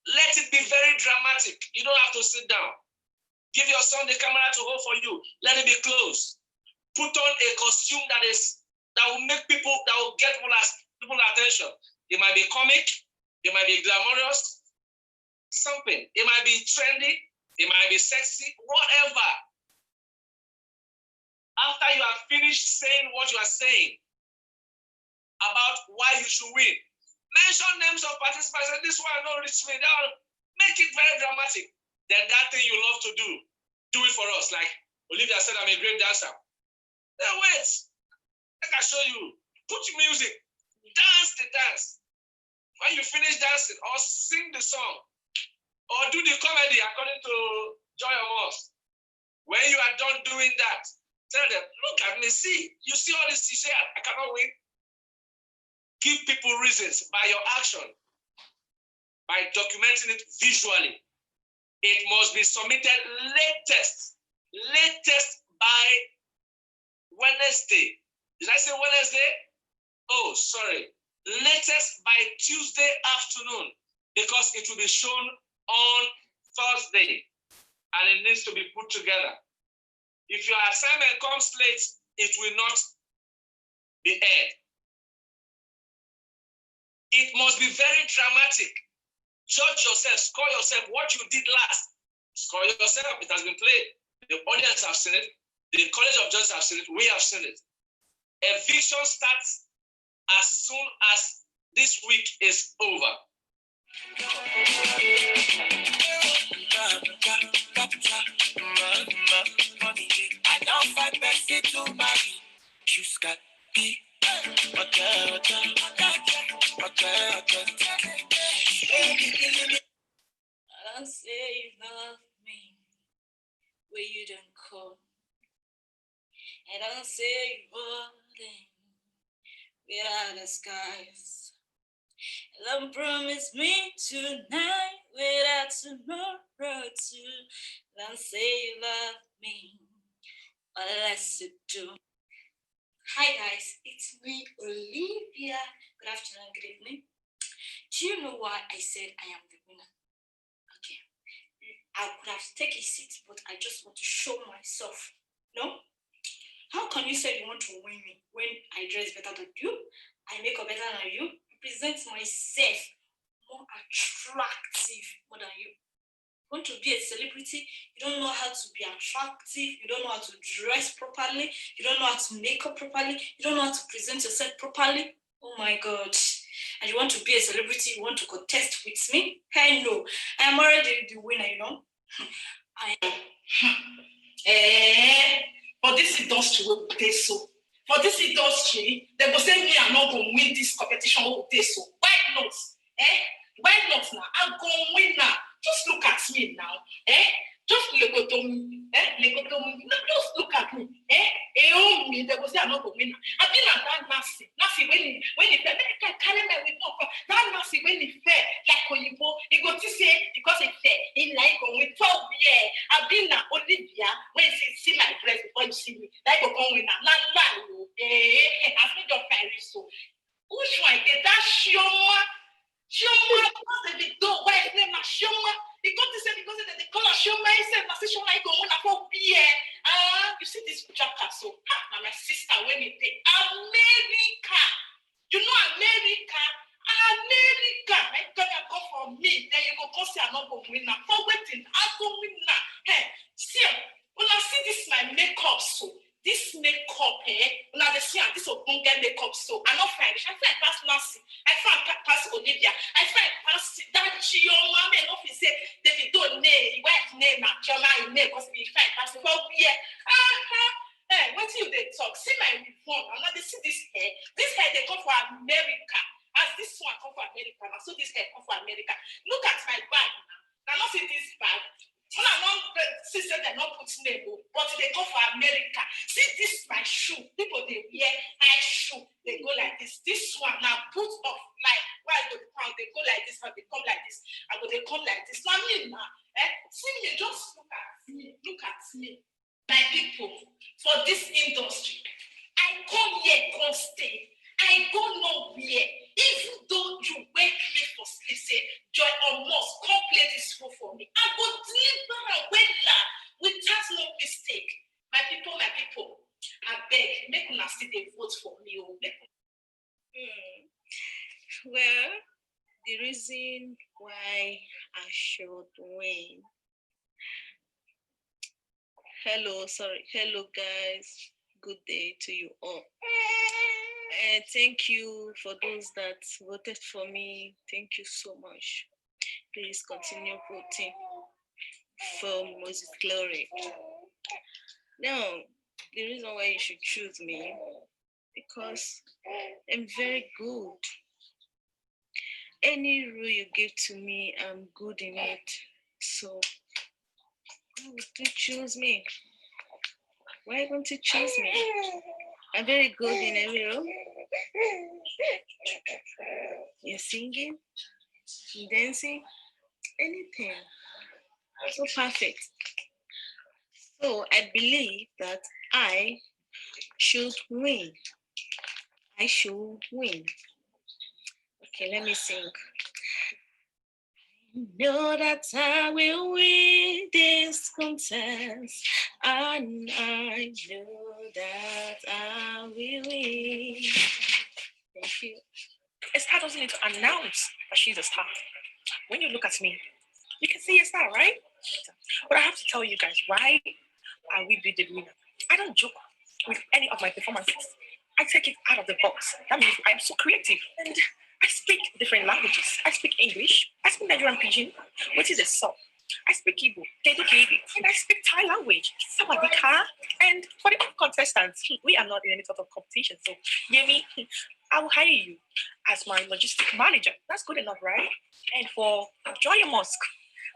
Let it be very dramatic. You don't have to sit down. Give your son the camera to hold for you. Let it be close. Put on a costume that will make people, that will get people's attention. It might be comic, it might be glamorous, something. It might be trendy, it might be sexy, whatever. After you have finished saying what you are saying about why you should win, mention names of participants, and this one don't reach me. Make it very dramatic. Then that thing you love to do it for us. Like Olivia said, I'm a great dancer. Then wait, I can show you. Put music, dance the dance. When you finish dancing, or sing the song, or do the comedy according to Joy Amos. When you are done doing that, tell them, look at me, see, you see all this, you say, I cannot win. Give people reasons by your action, by documenting it visually. It must be submitted latest by Wednesday. Did I say Wednesday? Oh, sorry. Latest by Tuesday afternoon, because it will be shown on Thursday and it needs to be put together. If your assignment comes late, it will not be aired. It must be very dramatic. Judge yourself, score yourself. What you did last, score yourself. It has been played. The audience have seen it. The College of Judges have seen it. We have seen it. Eviction starts as soon as this week is over. I don't find Bessie to marry. She's got me. I don't say you love me where you don't call. I don't say you falling without the skies. Don't promise me tonight without tomorrow too. Don't say you love me unless you do. Hi guys, it's me, Olivia. Good afternoon, good evening. Do you know why I said I am the winner? Okay. I could have taken a seat, but I just want to show myself. No? How can you say you want to win me when I dress better than you? I make up better than you? I present myself more attractive more than you. You want to be a celebrity, you don't know how to be attractive, you don't know how to dress properly, you don't know how to make up properly, you don't know how to present yourself properly. Oh my God. and you want to be a celebrity, you want to contest with me? Hey, no, I am already the winner, you know. I am. For this industry, we will take so. For this industry, they will say me I'm not going to win this competition. We will take so. Why not? Why not now? I'm going to win now. Just look at me now. Just look at me. No, just look at me. Me, they will say I'm not going to win. I've been at that Nasi. Nasi, when he carry me with more. That Nasi, when he fair, like when you go to say, because it's fair, he like going with 12 years. I've been at Olivia, when you see my dress before you see me, like going with now. I've made your Paris so. Which one? That Shoma, because they don't wear his name, Shoma. He got to say because they call her Shoma, he said, Shoma, I go on for beer. You see this jackass, so my sister, when it America, you know America, I gonna go for me, then you go say I'm not going to win now. For waiting, I'm going to win now. Hey, see, when I see this, my makeup, so this makeup, when I see this Ogunge makeup, so I'm not French. I find pass Nancy, I find pass Olivia, I find pass that Chioma, and if you say David don't name, what's name, Chioma, name, because we find pass for year. Hey, what do they talk? See my reform, and now they see this hair. This hair they come for America. As this one come for America, now so this hair come for America. Look at my bag now. Now not see this bag. When I don't see they're not putting name, but they go for America. See this my shoe. People they wear high shoe. They go like this. This one now put off like while they go like this, or they come like this, and they come like this. Now me now, see me, just look at me. Look at me. My people, for this industry, I come here, come stay. I go nowhere. Even though you wake me for sleep, say, Joy or Moss, come play this role for me. I go deliver a winner without no mistake. My people, I beg, make una still dey vote for me. Well, the reason why I should win. Hello guys. Good day to you all. And thank you for those that voted for me. Thank you so much. Please continue voting for Moses Glory. Now, the reason why you should choose me, because I'm very good. Any role you give to me, I'm good in it. So, why would you choose me? Why won't you choose me? I'm very good in every role. You're singing, dancing, anything. So perfect. So I believe that I should win. I should win. Okay, let me sing. I know that I will win this contest, and I know that I will win. Thank you. A star doesn't need to announce that she's a star. When you look at me, you can see a star, right? But I have to tell you guys, why are we the winner? I don't joke with any of my performances. I take it out of the box. That means I'm so creative. And I speak different languages. I speak English. I speak Nigerian Pidgin, which is a song. I speak Igbo, and I speak Thai language, Sawadika. And for the contestants, we are not in any sort of competition. So, Yemi, I will hire you as my logistic manager. That's good enough, right? And for Joy Musk,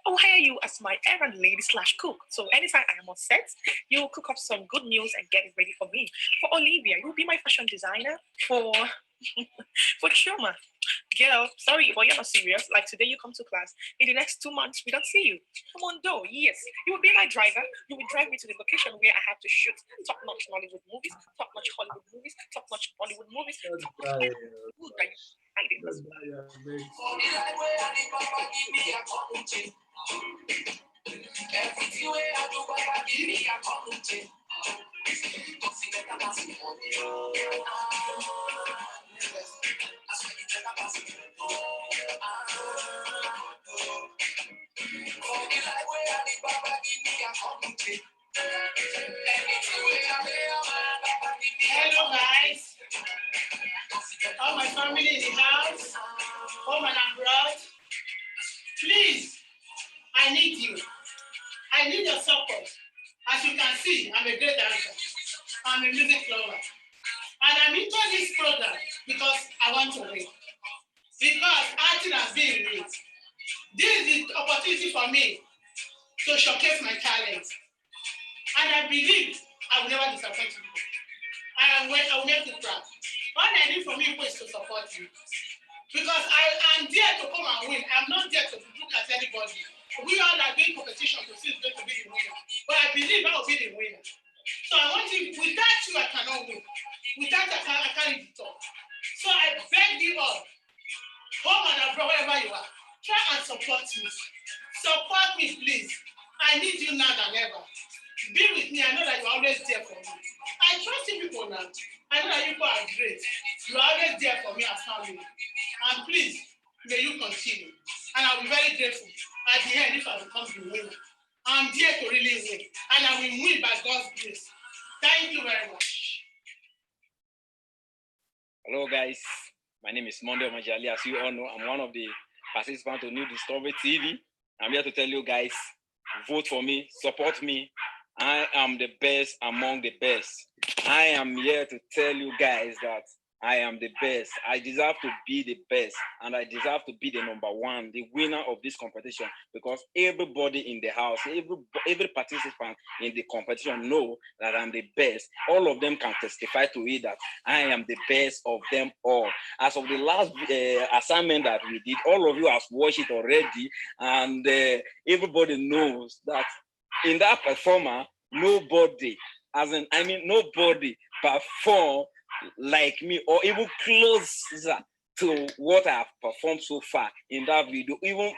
I will hire you as my errand lady / cook. So anytime I am on set, you will cook up some good meals and get it ready for me. For Olivia, you will be my fashion designer. For Chioma, girl, sorry, but you're not serious. Like today you come to class. In the next 2 months, we don't see you. Come on, though. Yes, you will be my driver. You will drive me to the location where I have to shoot top-notch Nollywood movies, top-notch Hollywood movies, top-notch Bollywood movies, top-notch food that you find in this everything where I do, Papa, give me a content. Hello guys, all my family in the house. need you. I need your support. As you can see, I'm a great dancer. I'm a music lover. And I'm into this program because I want to win. Because acting has been great. This is the opportunity for me to showcase my talent. And I believe I will never disappoint you. I will make you proud. All I need from you is to support you. Because I am there to come and win. I'm not there to look at anybody. We all are doing competition to see who's going to be the winner. But I believe I will be the winner. So I want you, without you, I cannot win. Without I can't reach the top. So I beg you all, home and abroad, wherever you are, try and support me. Support me, please. I need you now than ever. Be with me. I know that you're always there for me. I trust you people now. I know that you people are great. You're always there for me as family. And please, may you continue. And I'll be very grateful. At the end, if I become the winner, I'm there to really win. And I will win by God's grace. Thank you very much. Hello, guys. My name is Monday Omajali. As you all know, I'm one of the participants to New Discovery TV. I'm here to tell you guys, vote for me, support me. I am the best among the best. I am here to tell you guys that I am the best. I deserve to be the best, and I deserve to be the number one, the winner of this competition, because everybody in the house, every participant in the competition know that I'm the best. All of them can testify to it that I am the best of them all. As of the last assignment that we did, all of you have watched it already, and everybody knows that in that performer, nobody perform like me or even closer to what I have performed so far in that video, even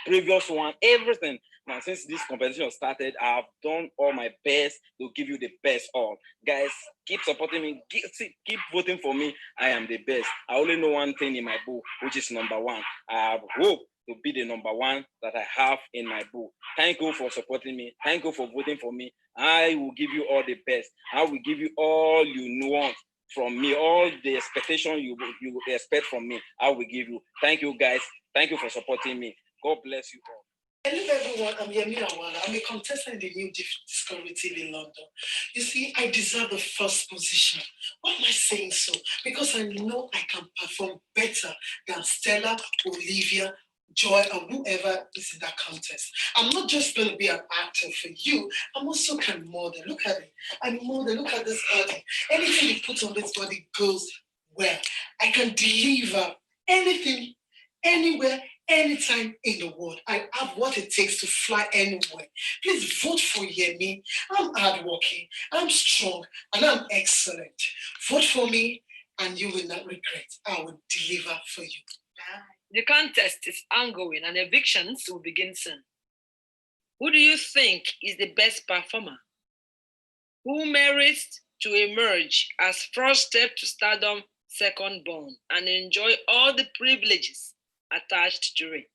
previous one, everything. Now, since this competition started, I have done all my best to give you the best all. Guys, keep supporting me, keep voting for me. I am the best. I only know one thing in my book, which is number one. I have hope to be the number one that I have in my book. Thank you for supporting me. Thank you for voting for me. I will give you all the best. I will give you all you want from me, all the expectation you expect from me. I will give you. Thank you, guys. Thank you for supporting me. God bless you all. Hello everyone, I'm Yemi Awala. I'm a contestant in the New Discovery TV in London. You see, I deserve the first position. Why am I saying so? Because I know I can perform better than Stella, Olivia, Joy, and whoever is in that contest. I'm not just going to be an actor for you. I'm also can model. Look at it. I'm a model. Look at this body. Anything you put on this body goes well. I can deliver anything, anywhere, anytime in the world. I have what it takes to fly anywhere. Please vote for Yemi. I'm hardworking, I'm strong, and I'm excellent. Vote for me, and you will not regret. I will deliver for you. Bye. The contest is ongoing and evictions will begin soon. Who do you think is the best performer? Who merits to emerge as first step to stardom, second born, and enjoy all the privileges attached to it?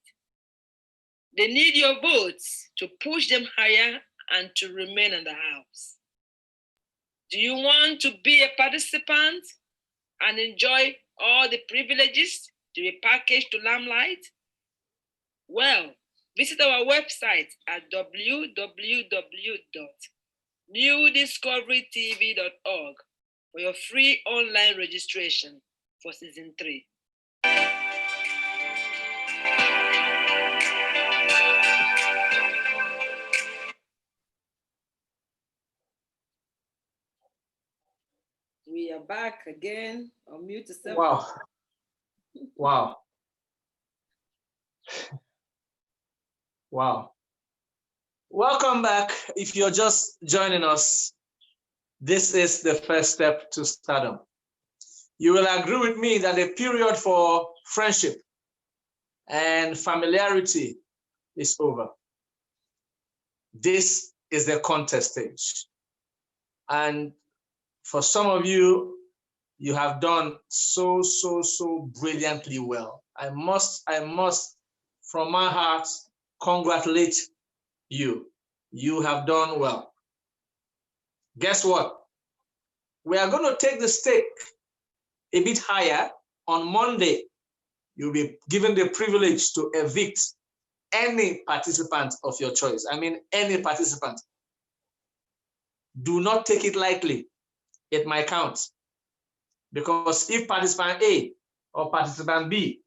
They need your votes to push them higher and to remain in the house. Do you want to be a participant and enjoy all the privileges to be packaged to limelight? Well, visit our website at www.newdiscoverytv.org for your free online registration for season 3. We are back again. Unmute yourself. Wow. Wow. Wow. Welcome back. If you're just joining us, this is the first step to stardom. You will agree with me that the period for friendship and familiarity is over. This is the contest stage. And for some of you, you have done so brilliantly well. I must, from my heart, congratulate you. You have done well. Guess what? We are going to take the stake a bit higher. On Monday, you'll be given the privilege to evict any participant of your choice. I mean, any participant. Do not take it lightly. It might count. Because if participant A or participant B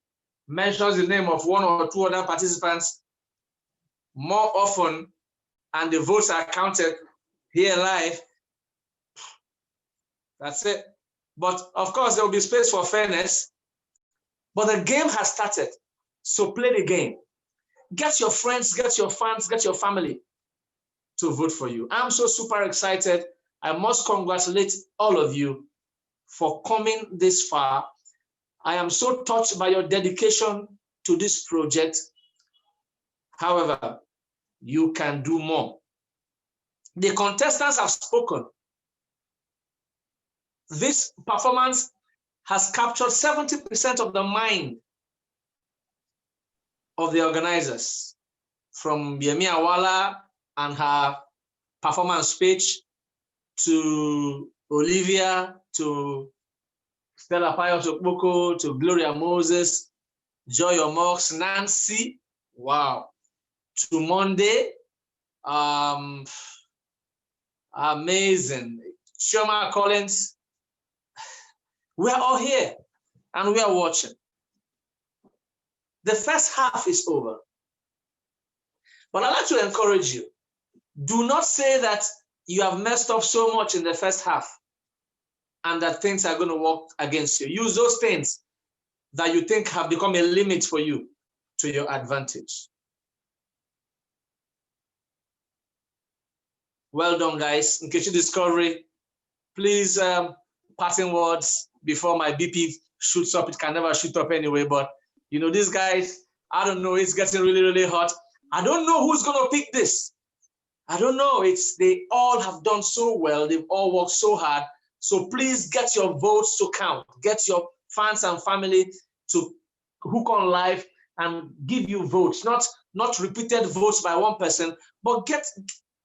mentions the name of one or two other participants more often and the votes are counted here live, that's it. But of course, there will be space for fairness. But the game has started. So play the game. Get your friends, get your fans, get your family to vote for you. I'm so super excited. I must congratulate all of you for coming this far. I am so touched by your dedication to this project. However, you can do more. The contestants have spoken. This performance has captured 70% of the mind of the organizers, from Yemi Awala and her performance speech to Olivia, to Stella Pius Okpoko, to Gloria Moses, Joy Omox, Nancy, wow, to Monday, amazing, Chioma Collins. We're all here and we are watching. The first half is over. But I'd like to encourage you. Do not say that you have messed up so much in the first half and that things are going to work against you. Use those things that you think have become a limit for you to your advantage. Well done, guys. Nkechi Discovery, please, passing words before my BP shoots up. It can never shoot up anyway, but you know, these guys, I don't know, it's getting really, really hot. I don't know who's going to pick this. I don't know. They all have done so well. They've all worked so hard. So please get your votes to count. Get your fans and family to hook on live and give you votes. Not repeated votes by one person, but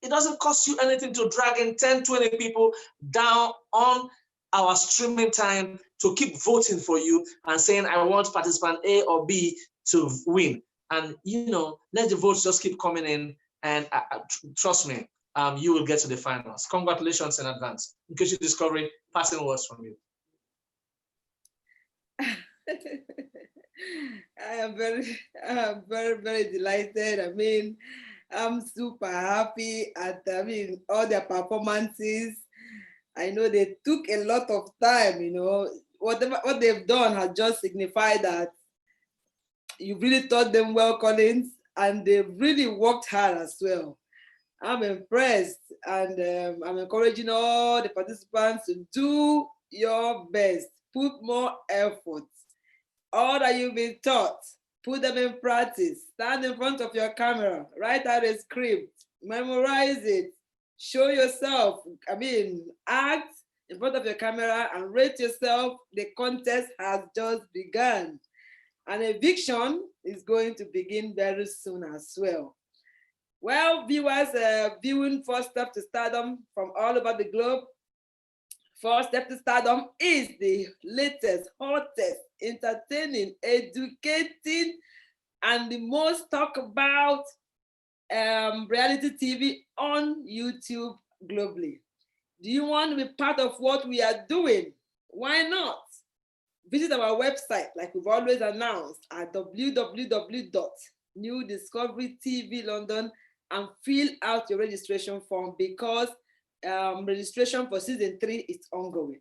it doesn't cost you anything to drag in 10, 20 people down on our streaming time to keep voting for you and saying, I want participant A or B to win. And, you know, let the votes just keep coming in. And trust me, you will get to the finals. Congratulations in advance. Nkechi Discovery, passing words from you. I am very, very delighted. I mean, I'm super happy at, all their performances. I know they took a lot of time, you know. What they've done has just signified that you really taught them well, Collins, and they really worked hard as well. I'm impressed, and I'm encouraging all the participants to do your best, put more effort. All that you've been taught, put them in practice. Stand in front of your camera, write out a script, memorize it, show yourself. Act in front of your camera and rate yourself. The contest has just begun. And eviction is going to begin very soon as well. Well, viewers viewing First Step to Stardom from all over the globe, First Step to Stardom is the latest, hottest, entertaining, educating, and the most talked about reality TV on YouTube globally. Do you want to be part of what we are doing? Why not? Visit our website, like we've always announced, at www.newdiscoverytvlondon and fill out your registration form, because registration for season 3 is ongoing.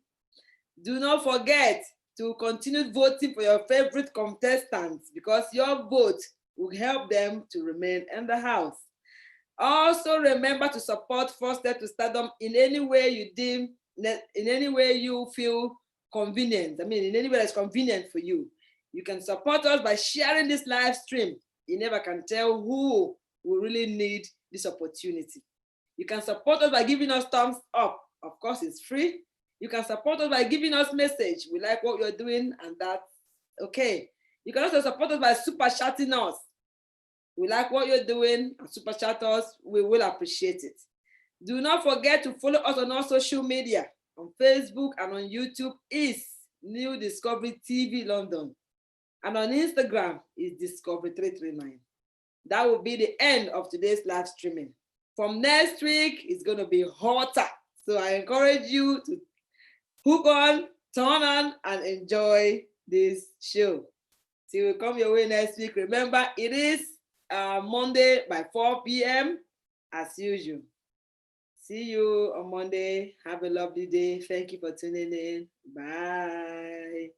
Do not forget to continue voting for your favorite contestants, because your vote will help them to remain in the house. Also, remember to support First Step to Stardom in any way you deem, in any way you feel convenient. In any way that's convenient for you. You can support us by sharing this live stream. You never can tell who will really need this opportunity. You can support us by giving us thumbs up. Of course, it's free. You can support us by giving us message. We like what you're doing, and that's okay. You can also support us by super chatting us. We like what you're doing, and super chat us. We will appreciate it. Do not forget to follow us on our social media. On Facebook and on YouTube is New Discovery TV London. And on Instagram is Discovery 339. that will be the end of today's live streaming. From next week, it's going to be hotter. So I encourage you to hook on, turn on, and enjoy this show. See, we'll come your way next week. Remember, it is Monday by 4 p.m. as usual. See you on Monday. Have a lovely day. Thank you for tuning in. Bye.